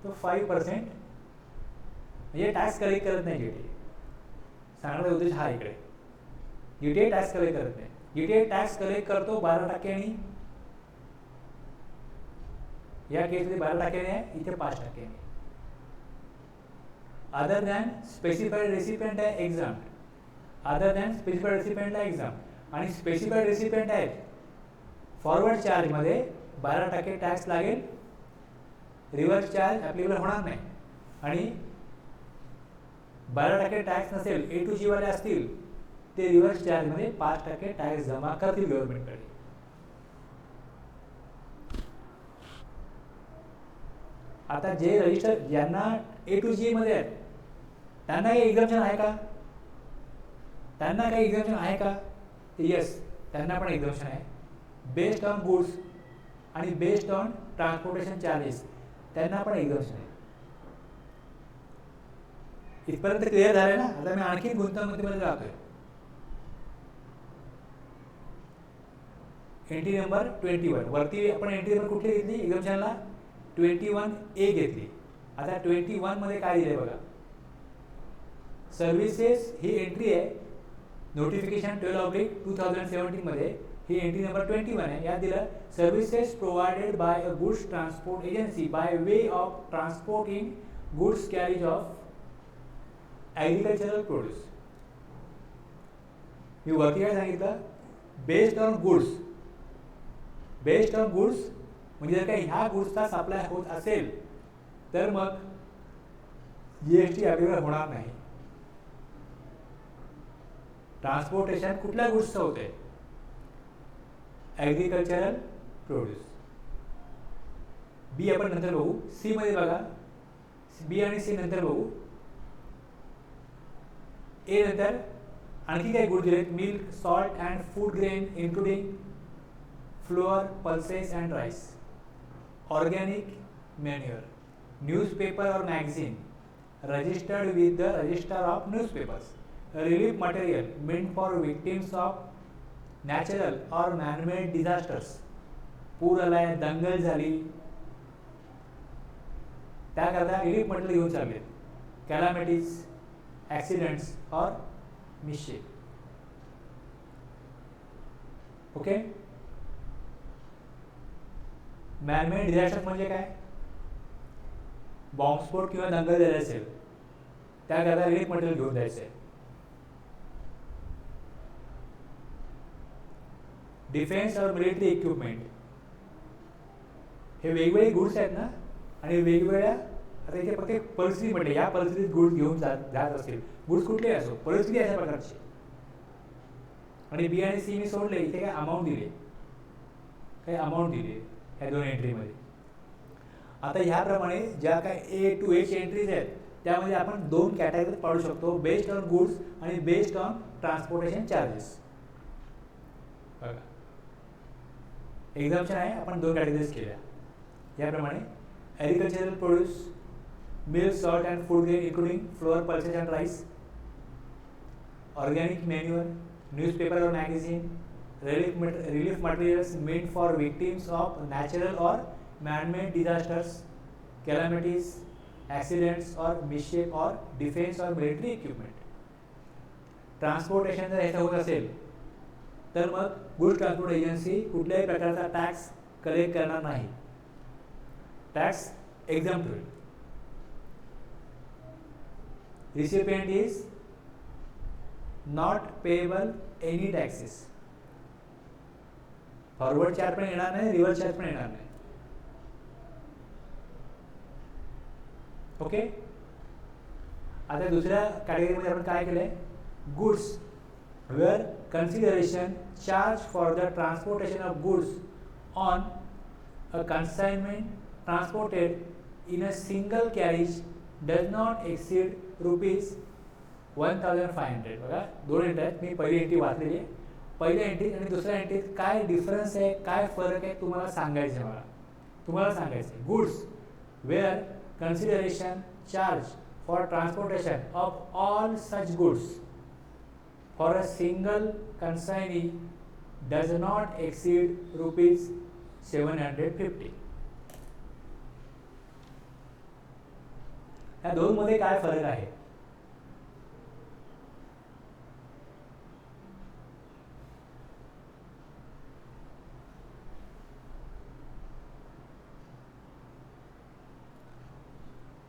तो 5% म्हणजे टॅक्स कलेक्ट करत नाही GTA. सांगण्याचा उद्देश हा इकडे. GTA टॅक्स कलेक्ट करत नाही. GTA टॅक्स कलेक्ट करतो 12% या केसमध्ये 12% आहे, इथे 5%. अदर दॅन स्पेसिफाईड रेसिपिएंट आहे एक्झाम्प्ट. अदर दॅन स्पेसिफाईड रेसिपिएंटला एक्झाम्प्ट. आणि स्पेसिफाईड रेसिपिएंट आहेत फॉरवर्ड चार्जमध्ये 12% टॅक्स लागेल, रिव्हर्स चार्ज ॲप्लिकेबल होणार नाही. आणि 12% टॅक्स नसेल, A2G वाले असतील ते रिव्हर्स चार्जमध्ये 5% टॅक्स जमा करतील गव्हर्नमेंटकडे. आता जे रजिस्टर ज्यांना A2G मध्ये आहेत त्यांना काही एक्झम्पशन आहे का? त्यांना काही एक्झम्पशन आहे का? येस, त्यांना पण एक्झम्पशन आहे. बेस्ड ऑन गुड्स आणि बेस्ड ऑन ट्रान्सपोर्टेशन चार्जेस त्यांना पण एक्झम्पशन आहे. इथपर्यंत क्लिअर झालं ना? आता मी आणखी गुंतागुंतीमध्ये जातोय. एंट्री नंबर 21 वरती आपण एंट्री नंबर कुठली घेतली एक्झम्पशनला? 21A घेतली. आता 21 मध्ये काय दिलंय बघा. सर्व्हिसेस ही एंट्री आहे. नोटिफिकेशन 12/2017 मध्ये ही एंट्री नंबर 21 आहे. यात दिलं services provided by a goods transport agency by way of transporting goods carriage of agricultural produce. मी वरती काय सांगितलं? Based on goods. Based on goods म्हणजे जर काही ह्या गुड्सचा सप्लाय होत असेल तर मग GST ॲप्लिकेबल होणार नाही. ट्रान्सपोर्टेशन कुठल्या गुड्सचं होते? Agricultural produce. बी आपण नंतर बघू. सी मध्ये बघा, बी आणि सी नंतर बघू. ए नंतर आणखी काही गुड दिलेत. Milk, salt and food grain including flour, pulses and rice, organic manure, newspaper और magazine registered with the register of newspapers, relief material meant for victims of natural or man-made disasters. पूर आलाय, दंगल झाली, त्याकरता relief material घेऊन चालले. Calamities, accidents और मिसशिप. Okay. Man-made disaster म्हणजे काय? बॉम्बस्फोट किंवा दंगल झाले असेल त्याकरता रिलीफ मटेरियल घेऊन जायचं आहे. डिफेन्स और मिलिटरी इक्विपमेंट हे वेगवेगळे गुड्स आहेत ना, आणि वेगवेगळ्या आता इथे प्रत्येक परिस्थिती म्हणजे या परिस्थितीत गुड्स घेऊन जात असतील. गुड्स कुठले असो, परिस्थिती अशा प्रकारची. आणि बी आणि सी मी सोडले, इथे काय अमाऊंट दिले, काही अमाऊंट दिली ह्या दोन एंट्रीमध्ये. आता ह्याप्रमाणे ज्या काय A to H एंट्रीज आहेत त्यामध्ये आपण दोन कॅटेगरीत पाडू शकतो. बेस्ड ऑन गुड्स आणि बेस्ड ऑन ट्रान्सपोर्टेशन चार्जेस. बघा एक्झाम्पशन आहे, आपण 2 कॅटेगरीज केल्या याप्रमाणे. Agricultural produce, milk, salt and food grain including flour, pulses and rice, organic manure, newspaper और magazine, relief materials meant for victims of natural or man-made disasters, calamities, accidents or mischief, or defense or military equipment. Transportation जर ह्याचं होत असेल तर मग goods transport agency कुठल्याही प्रकारचा tax collect करणार नाही, टॅक्स एक्झम्प्ट होईल. Recipient is not payable any taxes. Forward charge पण येणार नाही, रिव्हर्स चार्ज पण येणार नाही. ओके. आता दुसऱ्या कॅटेगरीमध्ये आपण काय केलंय, goods where consideration charge for the transportation of goods on a consignment transported in a single carriage does not exceed ₹1,500. बघा 2 एंट्री आहेत, मी पहिली एंट्री वाचलेली आहे. पहिल्या एंट्रीत आणि दुसऱ्या एंट्रीत काय डिफरन्स आहे, काय फरक आहे तुम्हाला सांगायचं आहे. मला तुम्हाला सांगायचं आहे, goods where consideration charge for transportation of all such goods for a single consignee does not exceed ₹750. या दोनमध्ये काय फरक आहे.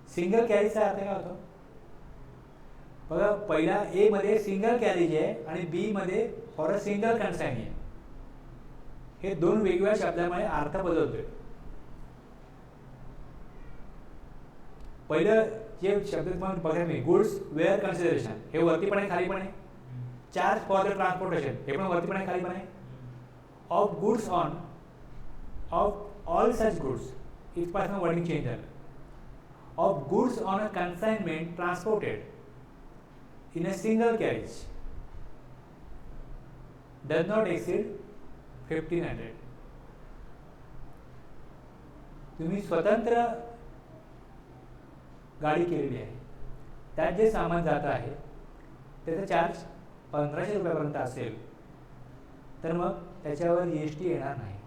सिंगल कॅरीजचा अर्थ काय होतो बघा, पहिला ए मध्ये सिंगल कॅरेज आहे आणि बी मध्ये फॉर अ सिंगल कन्साइनी आहे. हे 2 वेगवेगळ्या शब्दामुळे अर्थ बदलतोय. पहिलं जे शब्द तुम्हाला बघायला मिळेल, गुड्स वेअर कन्सिडरेशन, हे वरती पण आहे खाली पण आहे. चार्ज फॉर द ट्रान्सपोर्टेशन, हे पण वरती पण आहे खाली पण आहे. Of goods on off all such goods, इथपासून वर्डिंग चेंज झालं. Of goods on a consignment transported in a single carriage does not exceed 1,500. तुम्ही स्वतंत्र गाडी केलेली आहे, त्यात जे सामान जात आहे त्याचा चार्ज ₹1,500 असेल तर मग त्याच्यावर GST येणार नाही.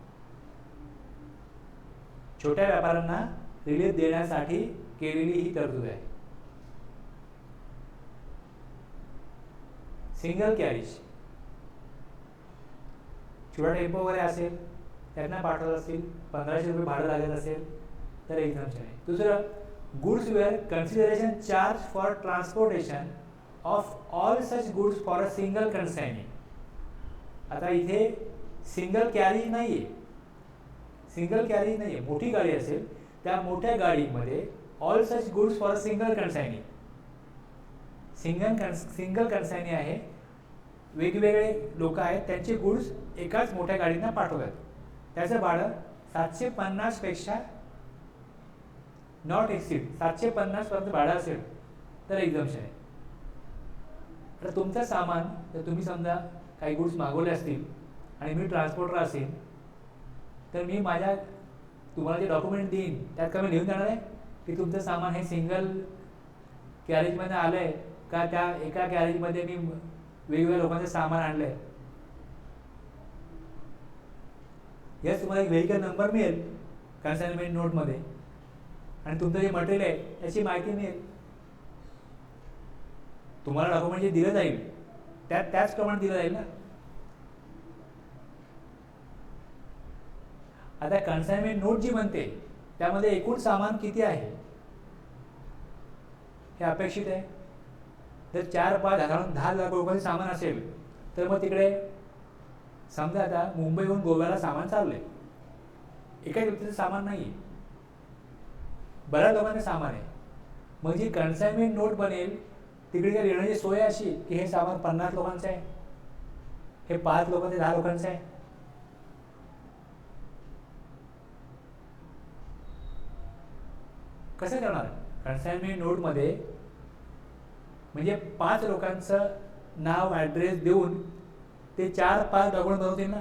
छोट्या व्यापाऱ्यांना रिलीफ देण्यासाठी केलेली ही तरतूद आहे. सिंगल कॅरेज, छोटा टेम्पो वगैरे असेल त्यांना पाठवत असतील, ₹1,500 भाडं लागत असेल तर एक्झाम्पशन आहे. दुसरं, goods where consideration charge for transportation of all such goods for a single consignee. आता इथे सिंगल कॅरेज नाही आहे, सिंगल कॅरेज नाही आहे. मोठी गाडी असेल त्या मोठ्या गाडीमध्ये all such goods for a single consignee, single consignee आहे. वेगवेगळे लोक आहेत, त्यांचे गुड्स एकाच मोठ्या गाडीनं पाठवतात. त्याचं भाडं 750 पेक्षा नॉट एक्सीड 750 पर्यंत भाडं असेल तर एक्झम्पशन आहे. तर तुमचं सामान जर तुम्ही समजा काही गुड्स मागवले असतील आणि मी ट्रान्सपोर्टर असेल तर मी तुम्हाला जे डॉक्युमेंट देईन त्यात कमी लिहून देणार आहे की तुमचं सामान हे सिंगल कॅरेजमध्ये आलं आहे का, त्या एका कॅरेजमध्ये मी वेगवेगळ्या लोकांचं सामान आणलं आहे. याच तुम्हाला एक व्हेकल नंबर मिळेल कन्साइनमेंट नोटमध्ये आणि तुमचं जे मटेरियल आहे त्याची माहिती मिळेल. तुम्हाला डॉक्युमेंट जे दिलं जाईल त्याचप्रमाणे दिलं जाईल ना. आता कन्साइनमेंट नोट जी म्हणते त्यामध्ये एकूण सामान किती आहे हे अपेक्षित आहे. जर 4, 5, 10 लाख रुपयाचे सामान असेल तर मग तिकडे समजा आता मुंबईहून गोव्याला सामान चाललंय, एका व्यक्तीचं सामान नाही आहे, बऱ्याच लोकांचं सामान आहे. मग जी कन्साइनमेंट नोट बनेल तिकडे काय लिहिण्याची सोय अशी की हे सामान 50 लोकांचं आहे, हे 5 लोकांचं 10 लोकांचं आहे. कसं करणार कन्साइनमेंट नोटमध्ये, म्हणजे 5 लोकांचं नाव ॲड्रेस देऊन ते 4-5 डॉक्युमेंट बनवतील ना.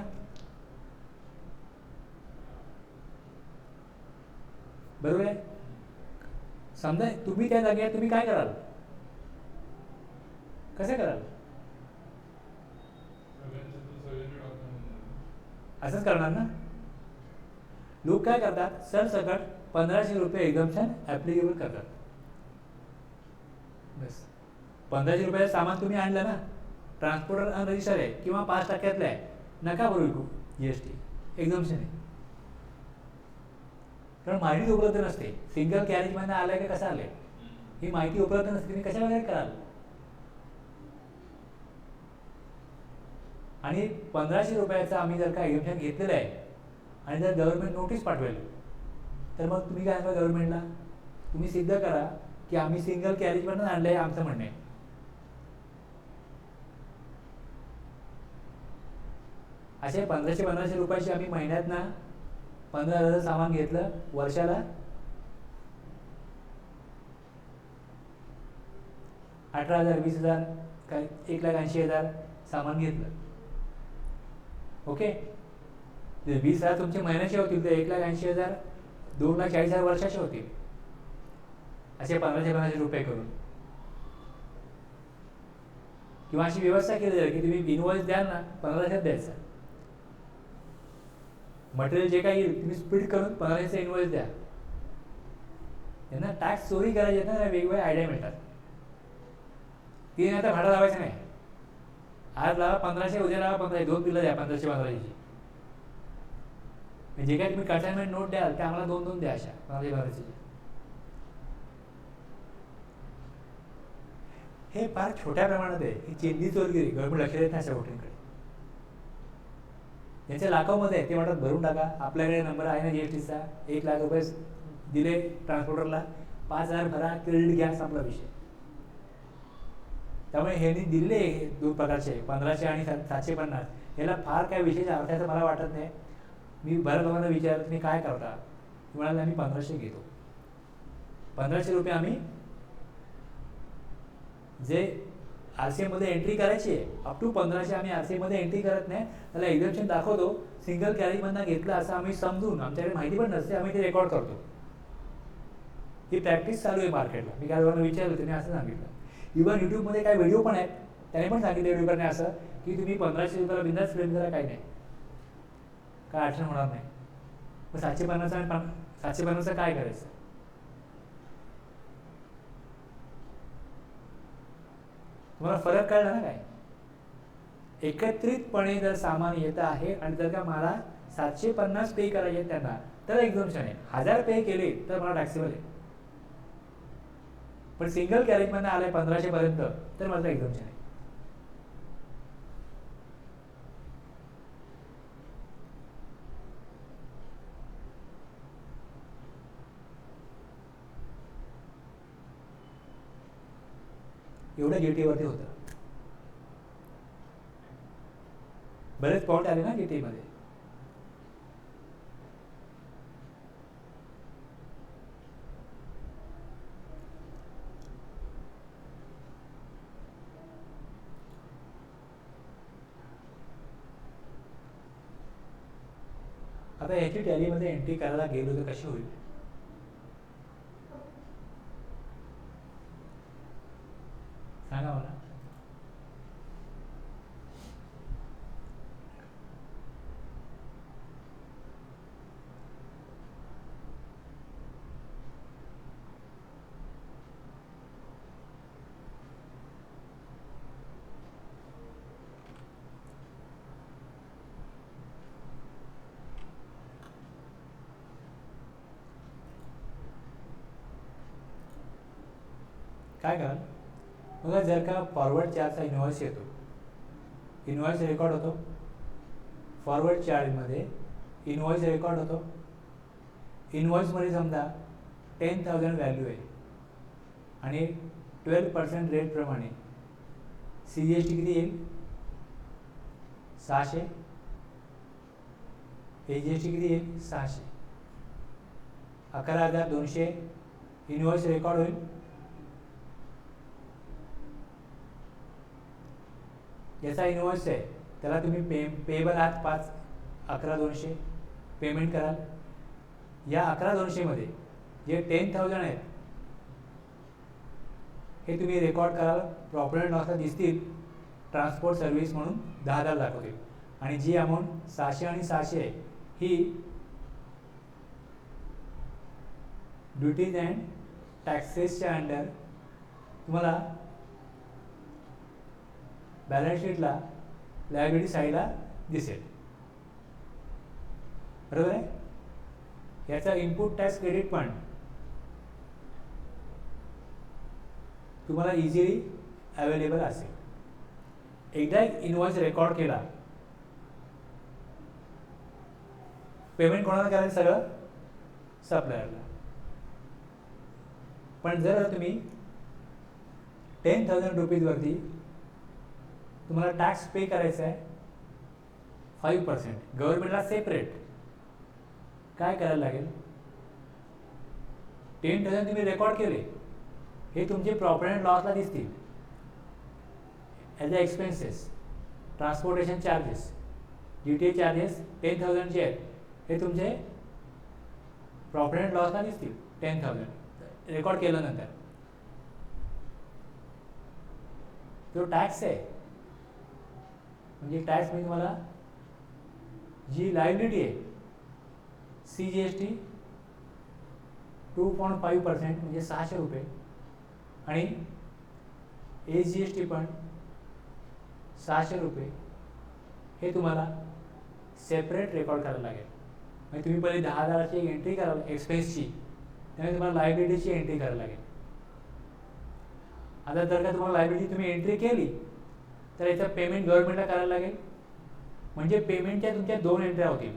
बरोबर आहे. समजा तुम्ही त्या जागेत तुम्ही काय कराल, कसं कराल, असंच करणार ना. लोक काय करतात, सरसकट 1500 रुपये एक्झम्पशन ॲप्लिकेबल करतात. बस 1500 रुपयाचं सामान तुम्ही आणलं ना, ट्रान्सपोर्टर अनरजिस्टर आहे किंवा 5% आहे, नका भरू विकू GST, एक्झम्पशन आहे. कारण माहिती उपलब्ध नसते, सिंगल कॅरेजमधनं आलं का कसं आलंय ही माहिती उपलब्ध नसते, तुम्ही कशा वगैरे कराल. आणि 1500 रुपयाचं आम्ही जर का एक्झम्पशन घेतलेलं आहे आणि जर गव्हर्नमेंट नोटीस पाठवेल तर मग तुम्ही काय सांगा गव्हर्नमेंटला, तुम्ही सिद्ध करा की आम्ही सिंगल कॅरेजमधून आणलं आहे, आमचं म्हणणं आहे. असे 1500 रुपयाची आम्ही महिन्यात ना 15,000 सामान घेतलं, वर्षाला 18,000 20,000 काय 1,80,000 सामान घेतलं. ओके, 20,000 तुमचे महिन्याचे होतील, तर 1,80,000 2,40,000 वर्षाचे होतील. असे 1500 रुपये करून किंवा अशी व्यवस्था केली जाईल की तुम्ही इनवॉइस द्याल ना 1500 द्यायचा, मटेरियल जे काही येईल तुम्ही स्पीड करून 1500 इनवॉइस द्या. यांना टॅक्स चोरी करायची ना, वेगवेगळ्या आयडिया मिळतात. ती आता भाडं लावायचं नाही, आज लावा 1500, उद्या लावा 1500, 2 बिलं द्या 1500-1500ची. जे काही तुम्ही कंसाइनमेंट नोट द्याल ते आम्हाला 2-2 द्या, अशा 1500-1500ची. हे फार छोट्या प्रमाणात आहे, ही चिंदी चोरगिरी. गव्हर्नमेंट लक्ष देत नाही अशा गोष्टींकडे. यांच्या लाखामध्ये आहे, ते म्हणतात भरून टाका, आपल्याकडे नंबर आहे ना GSTचा, 1,00,000 रुपये दिले ट्रान्सपोर्टरला, 5,000 भरा, क्रेडिट घ्या, संपला विषय. त्यामुळे ह्यांनी दिले 2 प्रकारचे, 1500 आणि 750. ह्याला फार काय विशेष अर्थाचं मला वाटत नाही. मी बऱ्याच लोकांना विचारलं तुम्ही काय करता, म्हणाले आम्ही 1500 घेतो. 1500 रुपये आम्ही जे RCA मध्ये एंट्री करायची आहे, अप टू 1500 आम्ही RCA मध्ये एंट्री करत नाही, त्याला एक्झम्पशन दाखवतो, सिंगल कॅरेजमधनं घेतलं असं आम्ही समजून, आमच्याकडे माहिती पण नसते, आम्ही ते रेकॉर्ड करतो. ही प्रॅक्टिस चालू आहे मार्केटला. मी काय लोकांना विचारलं, त्यांनी असं सांगितलं. इव्हन यूट्यूबमध्ये काय व्हिडिओ पण आहेत, त्याने पण सांगितलं युट्यूबरने असं की तुम्ही 1500 रुपयाला बिंदास क्लेम करा, काही नाही, काय अडचण होणार नाही. मग 750 आणि 750 काय करायचं. तुम्हाला फरक कळला ना काय. एकत्रितपणे जर सामान येतं आहे आणि जर का मला 750 पे करायचे त्यांना तर एक्झम्पशन आहे, 1000 पे केले तर मला टॅक्सेबल आहे. पण सिंगल कॅरेजमधनं आलंय 1500 पर्यंत तर माझं एक्झम्पशन आहे. एवढं GT वरती होतं. बरेच पॉइंट आले ना GT मध्ये. आता याची टॅलीमध्ये एंट्री करायला गेलो तर कशी होईल. सांगा मला. काय कराल बघा, जर का फॉरवर्ड चार्जचा इनवॉइस येतो, इनवॉइस रेकॉर्ड होतो, फॉरवर्ड चार्जमध्ये इनवॉइस रेकॉर्ड होतो. इनवॉइसमध्ये समजा 10,000 व्हॅल्यू आहे आणि 12% रेटप्रमाणे CGST किती येईल 600, AGST किती येईल 600, 11,200 इनवॉइस रेकॉर्ड होईल. याचा इनवॉइस आहे त्याला तुम्ही पेबल आहात 11,200 पेमेंट कराल. या 11,200 मध्ये जे 10,000 आहेत हे तुम्ही रेकॉर्ड कराल, प्रॉफिट अँड लॉसला दिसतील ट्रान्सपोर्ट सर्व्हिस म्हणून 10,000 दाखवतील. आणि जी अमाऊंट 600 आणि 600 आहे ही ड्युटीज अँड टॅक्सेसच्या अंडर तुम्हाला बॅलन्स शीटला लायबिलिटी साईडला दिसेल. बरोबर आहे. याचा इनपुट टॅक्स क्रेडिट पण तुम्हाला इझिली अवेलेबल असेल. एकदा एक इनवॉइस रेकॉर्ड केला, पेमेंट कोणाला करायचं? सगळं सप्लायरला. पण जर तुम्ही 10,000 रुपीजवरती तुम्हाला टॅक्स पे करायचा आहे 5%, गव्हर्नमेंटला सेपरेट काय करायला लागेल? 10,000 तुम्ही रेकॉर्ड केले, हे तुमचे प्रॉफिट अँड लॉसला दिसतील as a expenses. Transportation charges, GTA charges 10,000 जे आहेत हे तुमचे प्रॉफिट अँड लॉसला दिसतील 10,000 रेकॉर्ड केल्यानंतर. जो टॅक्स आहे म्हणजे टॅक्स म्हणजे तुम्हाला जी लायबिलिटी आहे CGST 2.5% म्हणजे 600 रुपये आणि SGST पण 600 रुपये हे तुम्हाला सेपरेट रेकॉर्ड करायला लागेल. म्हणजे तुम्ही पहिले 10,000ची एक एंट्री कराल एक्सपेन्सची, त्यामुळे तुम्हाला लायबिलिटीची एंट्री करायला लागेल. आता जर का तुम्हाला लायबिलिटी तुम्ही एंट्री केली तर याचं पेमेंट गव्हर्नमेंटला करायला लागेल. म्हणजे पेमेंटच्या तुमच्या 2 एंट्र्या होतील.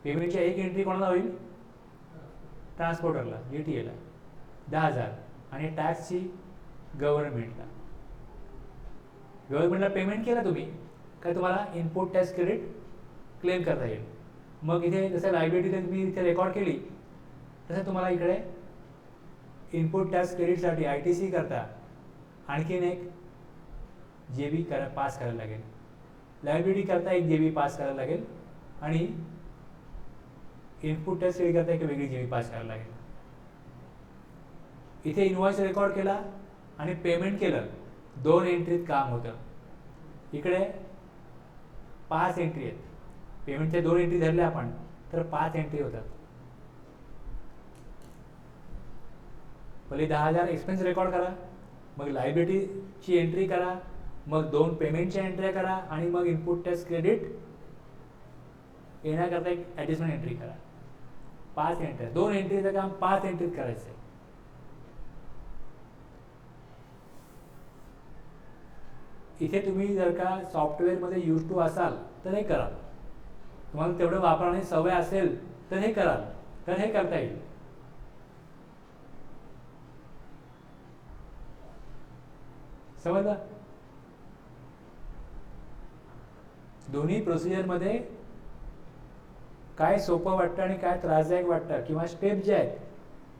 पेमेंटच्या एक एंट्री कोणाला होईल? ट्रान्सपोर्टरला, GTAला 10,000 आणि टॅक्सची गव्हर्नमेंटला. गव्हर्नमेंटला पेमेंट केला तुम्ही काय तुम्हाला इनपुट टॅक्स क्रेडिट क्लेम करता येईल. मग इथे जसं लायबिलिटी तुम्ही इथे रेकॉर्ड केली तसं तुम्हाला इकडे इनपुट टॅक्स क्रेडिटसाठी ITC करता आणखीन एक JB पास करायला लागेल. लायबिलिटी करता एक JB पास करायला लागेल आणि इनपुट टॅक्स क्रेडिट करता एक वेगळी JB पास करायला लागेल. इथे इनवॉइस रेकॉर्ड केला आणि पेमेंट केलं, 2 एंट्रीत काम होतं. इकडे 5 एंट्री आहेत. पेमेंटच्या 2 एंट्री धरल्या आपण तर 5 एंट्री होतात. पहिले 10,000 एक्सपेन्स रेकॉर्ड करा, मग लायबिलिटीची एंट्री करा, मग 2 पेमेंटच्या एंट्र्या करा आणि मग इनपुट टॅक्स क्रेडिट येण्याकरता एक ॲडिशनल एंट्री करा. 5 एंट्र्या, 2 एंट्रीचं काम 5 एंट्रीत करायचं आहे. इथे तुम्ही जर का सॉफ्टवेअरमध्ये यूज टू असाल तर हे कराल, तुम्हाला तेवढं वापरण्याची सवय असेल तर हे कराल, तर हे करता येईल. समजलं? दोन्ही प्रोसिजरमध्ये काय सोपं वाटतं आणि काय त्रासदायक वाटतं किंवा स्टेप जे आहेत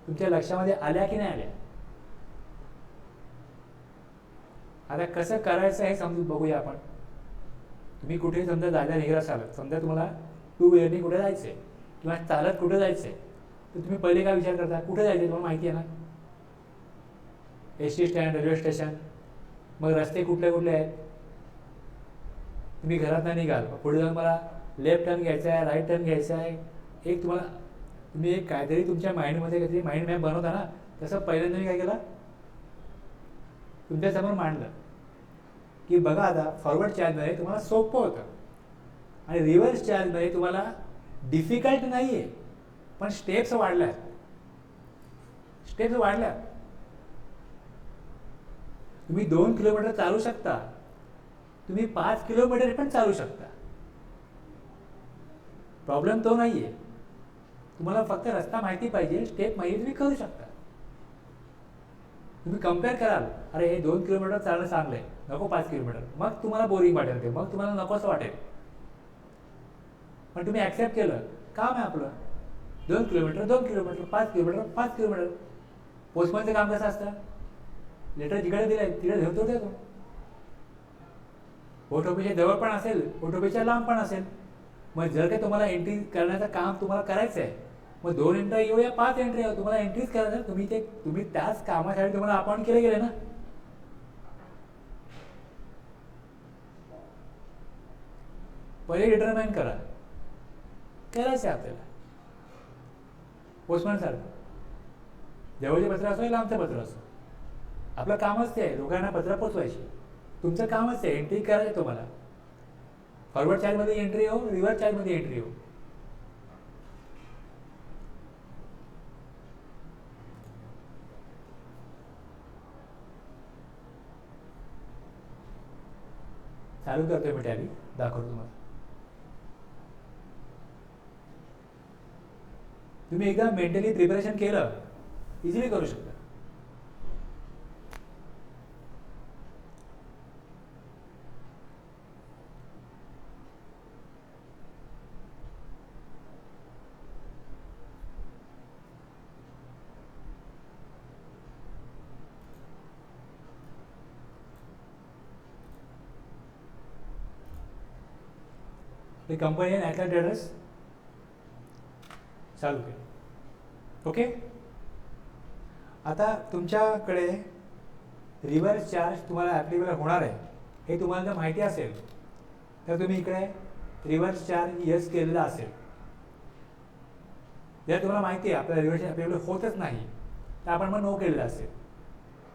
तुमच्या लक्षामध्ये आल्या की नाही आल्या? आता कसं करायचं हे समजून बघूया आपण. तुम्ही कुठे समजा जायला निघाला असाल, समजा तुम्हाला 2 व्हीलरनी कुठे जायचं आहे किंवा चालत कुठे जायचं आहे, तर तुम्ही पहिले काय विचार करता? कुठे जायचं तुम्हाला माहिती आहे ना? ST स्टँड, रेल्वे स्टेशन, मग रस्ते कुठले कुठले आहेत? तुम्ही घरातनं निघाल, पुढे जाऊन मला लेफ्ट टर्न घ्यायचा आहे, राईट टर्न घ्यायचा आहे. एक तुम्ही एक काहीतरी तुमच्या माइंडमध्ये काहीतरी माइंड मॅप बनवता ना, तसं पहिल्यांदा मी काय केलं तुमच्यासमोर मांडलं की बघा आता फॉरवर्ड चार्जमध्ये तुम्हाला सोपं होतं आणि रिव्हर्स चार्जमध्ये तुम्हाला डिफिकल्ट नाही आहे, पण स्टेप्स वाढल्यात. तुम्ही 2 किलोमीटर चालू शकता, तुम्ही 5 किलोमीटर पण चालू शकता. प्रॉब्लेम तो नाही आहे. तुम्हाला फक्त रस्ता माहिती पाहिजे, स्टेप माहिती तुम्ही करू शकता. तुम्ही कम्पेअर कराल, अरे हे 2 किलोमीटर चालणं चांगलं आहे, नको 5 किलोमीटर, मग तुम्हाला बोरिंग वाटेल ते, मग तुम्हाला नकोसं वाटेल. पण तुम्ही ॲक्सेप्ट केलं, काम आहे आपलं 2 किलोमीटर 2 किलोमीटर 5 किलोमीटर 5 किलोमीटर. पोस्टमनचं काम कसं असतं? लेटर जिकडे दिलं आहे तिकडे धरतो देतो. पोस्ट ऑफिसच्या जवळ पण असेल, पोस्ट ऑफिसच्या लांब पण असेल. मग जर का तुम्हाला एंट्री करण्याचं काम तुम्हाला करायचं आहे मग 2 एंट्री येऊ या 5 एंट्री येऊ, तुम्हाला एंट्रीज करायचं. तुम्ही त्याच कामासाठी तुम्हाला अपॉइंट केले गेले ना. पहिले डिटरमाइन करा करायचं आहे आपल्याला. पोस्टमॅन सारखं जवळचे पत्र असो या लांबचं पत्र असो, आपलं कामच ते आहे, लोकांना पत्र पोचवायची. तुमचं कामच आहे, एंट्री करायचं तुम्हाला. फॉरवर्ड चार्जमध्ये एंट्री हो, रिव्हर्स चार्जमध्ये एंट्री हो. चालू करतोय मी टॅली, दाखवतो तुम्हाला. तुम्ही एकदा मेंटली प्रिपरेशन केलं इझिली करू शकता. ते कंपनी ॲटला ॲड्रेस चालू केलं. ओके. आता तुमच्याकडे रिव्हर्स चार्ज तुम्हाला ॲप्लिकेबल होणार आहे हे तुम्हाला जर माहिती असेल तर तुम्ही इकडे रिव्हर्स चार्ज यस केलेला असेल. जर तुम्हाला माहिती आहे आपल्याला रिव्हर्स ॲप्लिकेबल होतच नाही तर आपण मग नो केलेलं असेल.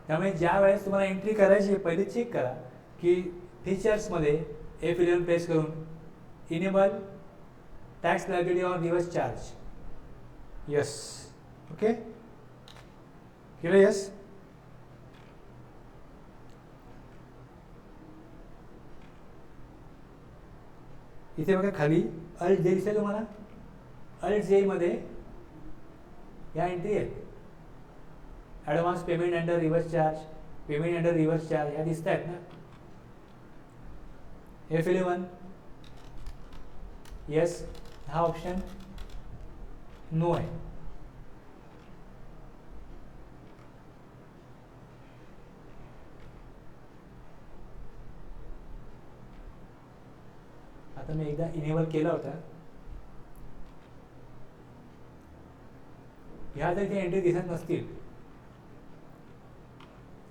त्यामुळे ज्या वेळेस तुम्हाला एंट्री करायची पहिले चेक करा की फीचर्समध्ये F11 प्रेस करून enable tax liability on reverse charge yes. Okay केलं यस. इथे बघा खाली अल्ट जे दिसेल तुम्हाला. अल्ट जे मध्ये या एंट्री आहेत. Advance payment under reverse charge, payment under reverse charge ह्या दिसत आहेत ना. F11 येस हा ऑप्शन नो आहे. आता मी एकदा इनेबल केला होता. ह्या जर इथे एंट्री दिसत नसतील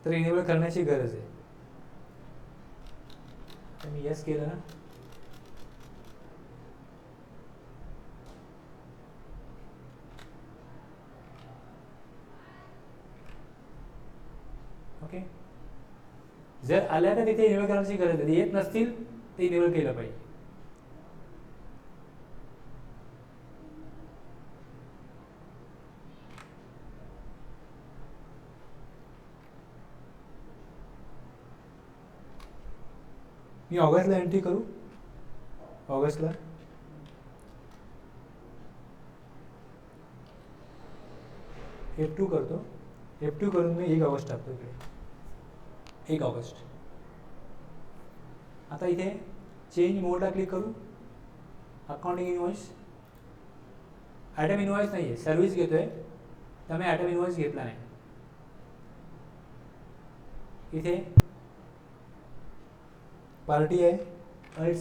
तर इनेबल करण्याची गरज आहे. तर मी यस केलं ना. ओके. जर आल्या तर तिथे इनेबल करण्याची गरज आहे. येत नसतील ते इनेबल केलं पाहिजे. मी ऑगस्टला एंट्री करू. ऑगस्टला F2 करतो. F2 करून मी 1 ऑगस्ट टाकतो इकडे. 1 ऑगस्ट. आता इथे चेंज मोडला क्लिक करू. Accounting invoice. ॲटम इनवॉइस नाही आहे, सर्व्हिस घेतोय त्यामुळे ॲटम इनवॉइस घेतला नाही. इथे पार्टी आहे अल्ट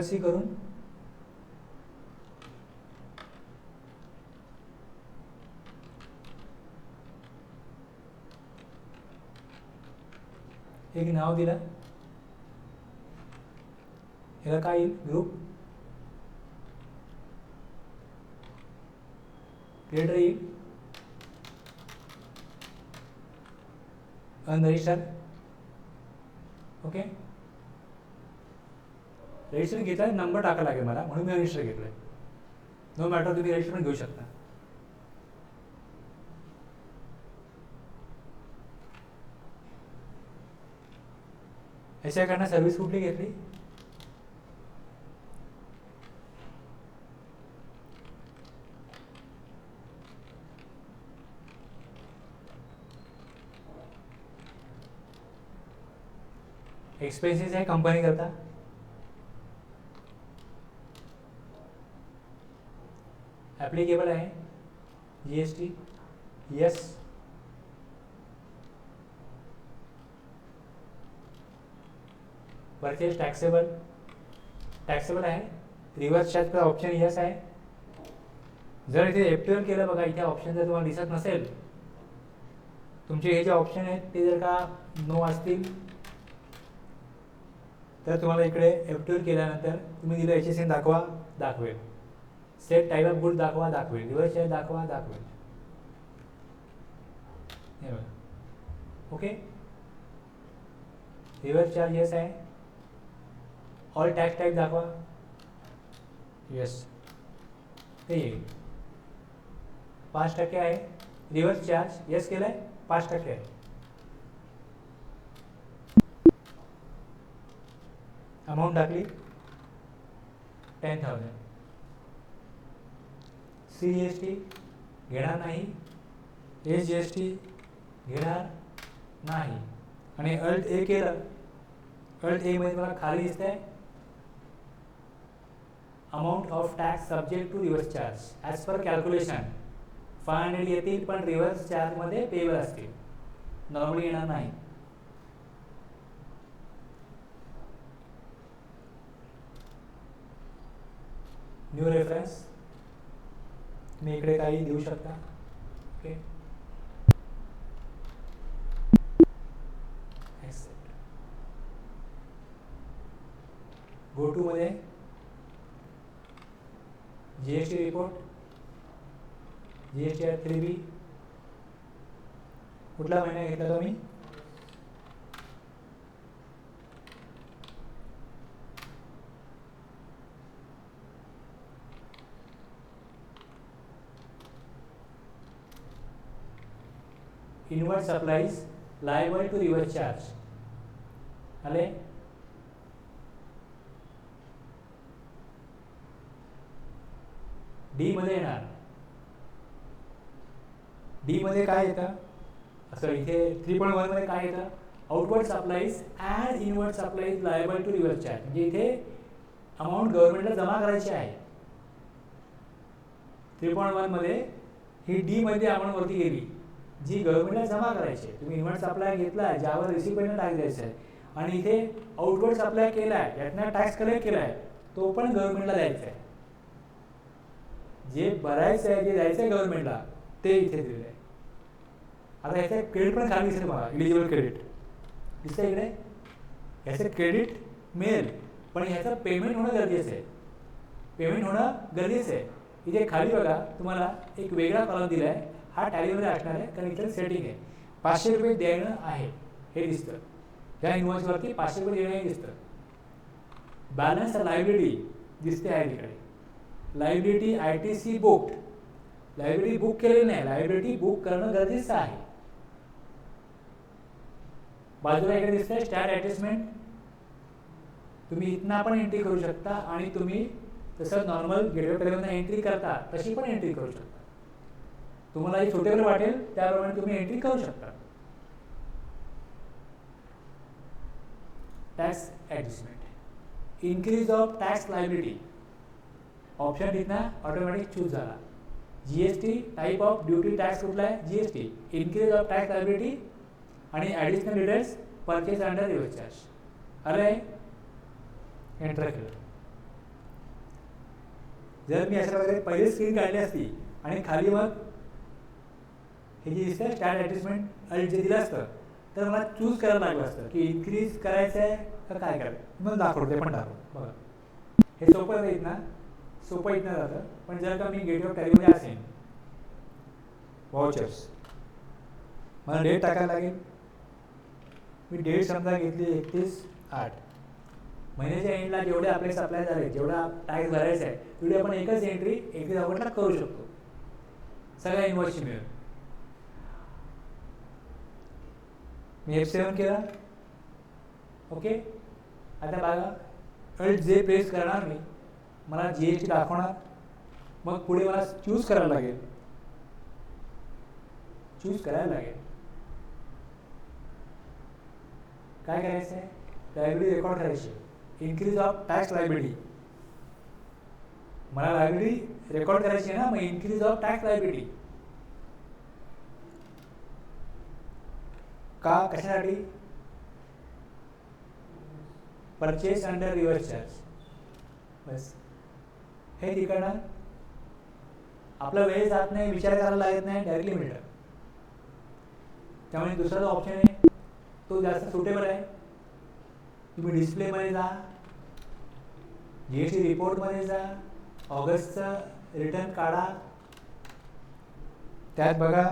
सी करून एक नाव दिलं. ह्याला काय येईल ग्रुप क्रिएटर येईल. अनरजिस्टर. ओके. रजिस्टर घेतला नंबर टाकायला लागेल मला म्हणून मी रजिस्टर घेतलं आहे. नो मॅटर तुम्ही रजिस्टर पण घेऊ शकता. ह्याच्याकडनं सर्व्हिस कुठली घेतली. एक्सपेन्सेस आहे कंपनी करता. ॲप्लिकेबल आहे GST येस. परचेस टॅक्सेबल आहे. रिव्हर्स चार्जचा ऑप्शन येस आहे. जर इथे F12 केलं बघा, इथे ऑप्शन जर तुम्हाला दिसत नसेल, तुमचे हे जे ऑप्शन आहेत ते जर का नो असतील तर तुम्हाला इकडे F12 केल्यानंतर तुम्ही दिलं HSN दाखवा, दाखवेल. सेट टाईप ऑफ गुड दाखवा, दाखवेल. रिव्हर्स चार्ज दाखवा, दाखवेल. हे बघा. ओके, रिव्हर्स चार्ज येस आहे. ऑल टॅक्स टाईप दाखवा, येस, ते येईल. 5% आहे. रिव्हर्स चार्ज येस केलं आहे, 5% आहे. अमाऊंट टाकली 10,000. CGST घेणार नाही, SGST घेणार नाही. आणि अल्ट ए केलं, अल्ट ए मध्ये मला खाली दिसत आहे amount of tax subject to reverse charge as per calculation 500 येतील, पण रिव्हर्स चार्जमध्ये पेबल असतील, नॉर्मली येणार नाही. न्यू रेफरन्स तुम्ही इकडे काही देऊ शकता. ओके, गो टू मध्ये GST रिपोर्ट, GST 3B कुठला महिना घेतला तुम्ही? Inward supplies liable to reverse charge आले. डी मध्ये येणार. डी मध्ये काय येतं असं, इथे 3.1 मध्ये काय येतं? Outward supplies and inward supplies liable to reverse charge. म्हणजे इथे अमाऊंट गव्हर्नमेंटला जमा करायची आहे. 3.1 मध्ये ही डी मध्ये अमाऊंट वरती गेली, जी गव्हर्नमेंटला जमा करायची आहे. तुम्ही इनवर्ड सप्लाय घेतला ज्यावर रिसिपेंटला टॅक्स द्यायचा आहे, आणि इथे आउटवर्ड सप्लाय केला आहे, यातनं टॅक्स कलेक्ट केला आहे, तो पण गव्हर्नमेंटला द्यायचा आहे. जे भरायचं आहे, जे द्यायचं आहे गव्हर्नमेंटला, ते इथे दिलेलं आहे. आता ह्याचं क्रेडिट पण खाली दिसेल मला, इलिजिबल क्रेडिट दिसतं इकडे. ह्याचं क्रेडिट मिळेल, पण ह्याचं पेमेंट होणं गरजेचं आहे. पेमेंट होणं गरजेचं आहे. इथे खाली बघा तुम्हाला एक वेगळा कॉलम दिला आहे, हा टॅलीमध्ये असणार आहे, कारण इथे सेटिंग आहे. 500 रुपये देणं आहे हे दिसतं, ह्या इन्व्हॉइसवरती 500 रुपये देणं हे दिसतं. बॅलन्स लायबिलिटी दिसते आहे तिकडे. Liability ITC booked, liability book केलेली नाही, लायबिलिटी बुक करणं गरजेचं आहे. बाजूला इकडे दिसतंय स्टॅट ॲडजस्टमेंट. तुम्ही इथनं पण एंट्री करू शकता, आणि तुम्ही जसं नॉर्मल गेटवे टेलिमधून एंट्री करता तशी पण एंट्री करू शकता. तुम्हाला जे सुटेबल वाटेल त्याप्रमाणे तुम्ही एंट्री करू शकता. Tax adjustment, increase of tax liability option इथनं ऑटोमॅटिक चूज झाला. GST type of duty tax कुठला आहे? GST. Increase of tax liability आणि additional details purchase under reverse charge. अरे एंटर केलं. जर मी अशा प्रकारे पहिली स्क्रीन काढली असती आणि खाली मग हे जे दिसतं स्टॅट ॲडजस्टमेंट अल्ट जे दिलं असतं, तर मला चूज करायला लागलं असतं की इन्क्रीज करायचं आहे का काय करायचं. मग दाखवतो, ते पण दाखवतो बघा. हे सोपं नाही ना, सोपं इथनं जातं. पण जर का मी गेटवे ऑफ टॅलीमध्ये असेल, वाउचर्स, मला डेट टाकायला लागेल. मी डेट समजा घेतली 31/8. महिन्याच्या एंडला जेवढे आपले सप्लाय झाले, जेवढा टॅक्स भरायचा आहे, तेवढी आपण एकच एंट्री 31 ऑगस्टला करू शकतो, सगळ्या इन्व्हॉइसची मिळून. मी F7 केला. ओके, आता बघा अल्ट जे प्रेस करणार मी, मला GST दाखवणार. मग पुढे मला चूज करायला लागेल, चूज करायला लागेल काय करायचं आहे. लायबिलिटी रेकॉर्ड करायची, इन्क्रीज ऑफ टॅक्स लायबिलिटी. मला लायबिलिटी रेकॉर्ड करायची आहे ना, मग इन्क्रीज ऑफ टॅक्स लायबिलिटी. का, कशासाठी? Purchase under reverse charge. बस हे तिकडनं आपला वेळ जात नाही, विचार करायला लागत नाही, डायरेक्टली मिळतं. त्यामुळे दुसरा जो ऑप्शन आहे तो जास्त सुटेबल आहे. तुम्ही डिस्प्लेमध्ये जा, GST रिपोर्टमध्ये जा, ऑगस्टचं रिटर्न काढा, त्यात बघा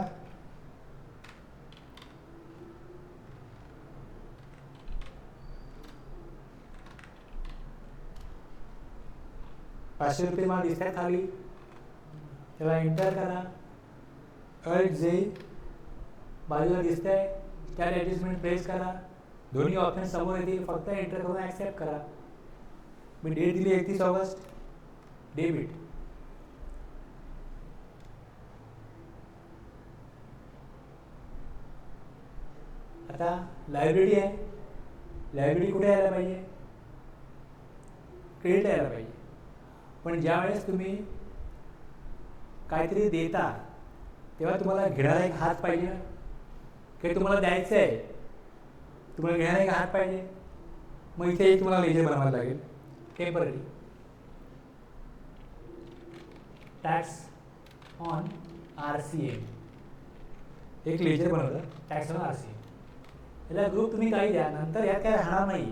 ₹500 मला दिसतात खाली, त्याला एंटर करा. अल्ट जे बाजूला दिसतंय त्यात ॲडजस्टमेंट प्रेस करा. दोन्ही ऑप्शन समोर येतील, फक्त एंटर करून ॲक्सेप्ट करा. मी डेट दिली 31 ऑगस्ट, डेबिट. आता लायबिलिटी आहे, लायबिलिटी कुठे यायला पाहिजे? क्रेडिट यायला पाहिजे. पण ज्या वेळेस तुम्ही काहीतरी देता तेव्हा तुम्हाला घेणारा एक हात पाहिजे, काही तुम्हाला द्यायचं आहे, तुम्हाला घेणारा एक हात पाहिजे. मग इथे एक तुम्हाला लेजर बनवायला लागेल, टेम्पररी टॅक्स ऑन RCM. एक लेजर बनवलं, टॅक्स ऑन RCM. याला ग्रुप तुम्ही काही द्या, नंतर यात काय राहणार नाही,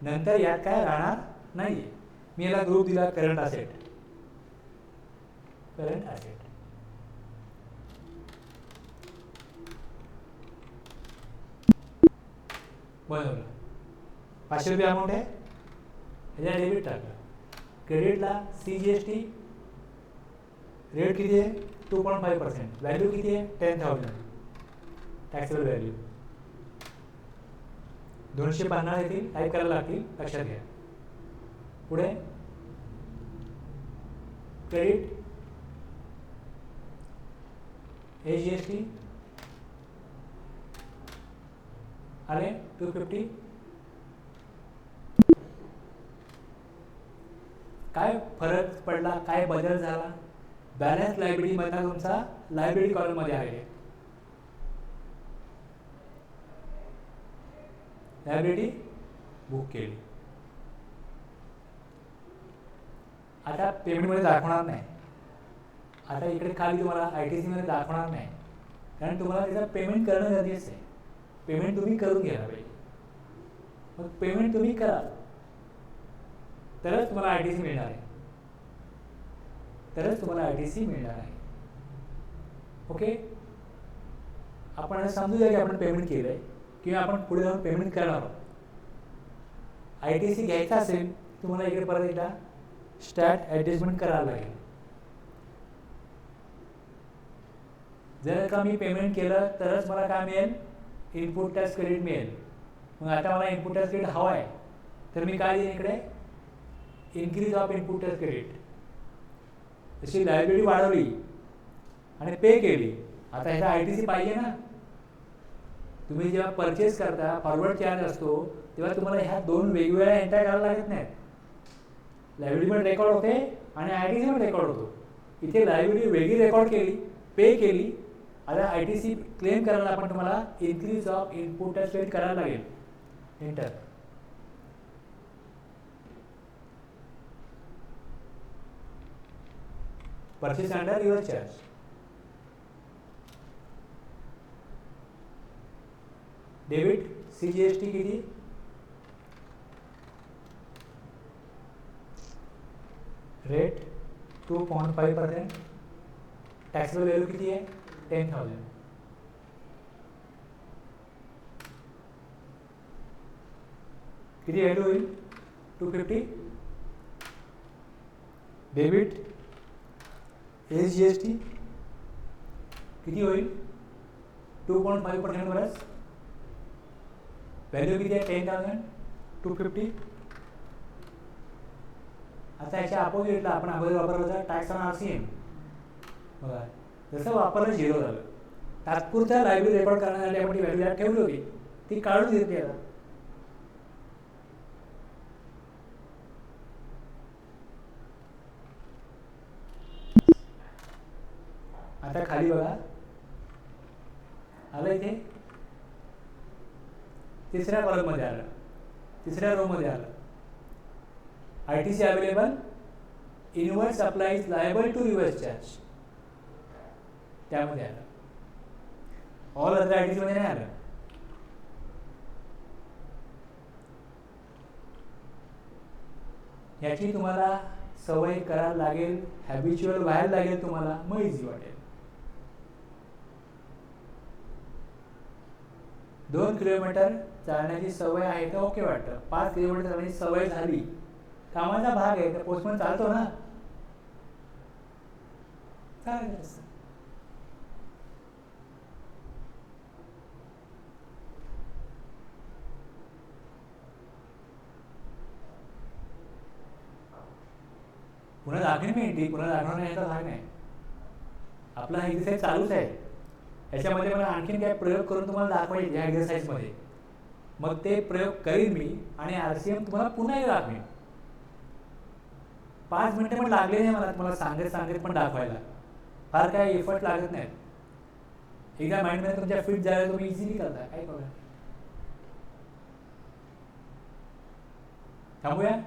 नंतर यात काय राहणार नाही. मी याला ग्रुप दिला करंट असेट. करंट असेट बनवलं. ₹500 अमाऊंट आहे, ह्याच्या डेबिट टाकलं. क्रेडिटला CGST रेट किती आहे? 2.5%. व्हॅल्यू किती आहे? 10,000. टॅक्सेबल व्हॅल्यू 250 येतील, टाईप करायला लागतील, लक्षात घ्या. पुढे क्रेडिट GST आले 250. काय फरक पडला, काय बदल झाला? बॅलन्स लायबिलिटी मधला तुमचा लायबिलिटी कॉलम मध्ये आहे. लायबिलिटी बुक केली. आता पेमेंटमध्ये दाखवणार नाही, आता इकडे खाली तुम्हाला ITC मध्ये दाखवणार नाही, कारण तुम्हाला त्याचं पेमेंट करणं गरजेचं आहे. पेमेंट तुम्ही करून घ्यायला पाहिजे. मग पेमेंट तुम्ही करा तरच तुम्हाला ITC मिळणार आहे, तरच तुम्हाला ITC मिळणार आहे. ओके, आपण समजूया की आपण पेमेंट केलं आहे किंवा आपण पुढे जाऊन पेमेंट करणार आहोत. ITC घ्यायचा असेल तुम्हाला इकडे परत एकदा स्टॅट ॲडजस्टमेंट करायला लागेल. जर का मी पेमेंट केलं तरच मला काय मिळेल? इनपुट टॅक्स क्रेडिट मिळेल. मग आता मला इनपुट टॅक्स क्रेडिट हवा आहे, तर मी काय देईन इकडे? Increase of input tax credit. तशी लायबिलिटी वाढवली आणि पे केली, आता ह्याचा ITC पाहिजे ना. तुम्ही जेव्हा परचेस करता, फॉरवर्ड चार्ज असतो, तेव्हा तुम्हाला ह्या दोन वेगवेगळ्या एंट्री करायला लागत नाहीत. लायबिलिटी पण रेकॉर्ड होते आणि ITC पण रेकॉर्ड होतो. इथे लायबिलिटी वेगळी रेकॉर्ड केली, पे केली. आता ITC क्लेम करायला आपण तुम्हाला increase of input tax credit करायला लागेल. Enter. Purchase under reverse charge. Debit CGST किती? रेट 2.5%. टॅक्सेबल व्हॅल्यू किती आहे? 10,000. किती व्हॅल्यू होईल? 250. डेबिट GST किती होईल? 2.5% प्लस व्हॅल्यू किती आहे? 10,000. 250. आता याच्या अपोजिटला आपण अगोदर वापरला होता टॅक्स ऑन RCM. बघा, जसं वापरलं 0 झालं. तात्पुरत्या लायबिलिटी रेकॉर्ड करण्यासाठी आपण ती व्हॅल्यू ठेवली होती, ती काढून घेतली. आता खाली बघा, आलं इथे तिसऱ्या कॉलममध्ये आलं, तिसऱ्या रो मध्ये आलं. ITC available inward supply is liable to reverse charge, त्यामध्ये आलं. ऑल अदर आयटीज मध्ये नाही आलं. याची तुम्हाला सवय करायला लागेल, हॅबिच्युअल व्हायला लागेल तुम्हाला, मग इझी वाटेल. 2 किलोमीटर चालण्याची सवय आहे तर ओके वाटतं. 5 किलोमीटर चालण्याची सवय झाली, कामाचा भाग आहे, तर पोस्टमन चालतो ना, चालेल. पुन्हा दाखवेन मी ती, पुन्हा दाखवणार नाही याचा भाग नाही. आपला हा एक्सरसाइज चालूच आहे. याच्यामध्ये मला आणखीन काय प्रयोग करून तुम्हाला दाखवायचे या एक्सरसाइजमध्ये, मग ते प्रयोग करीन मी आणि RCM तुम्हाला पुन्हा एकदा दाखवेन. 5 मिनिटं पण लागले नाही मला तुम्हाला सांगत पण दाखवायला. फार काय एफर्ट लागत नाहीत. एकदा माइंडमध्ये तुमच्या फिट झाला तुम्ही इझिली करता, काय प्रॉब्लेम. थांबूया.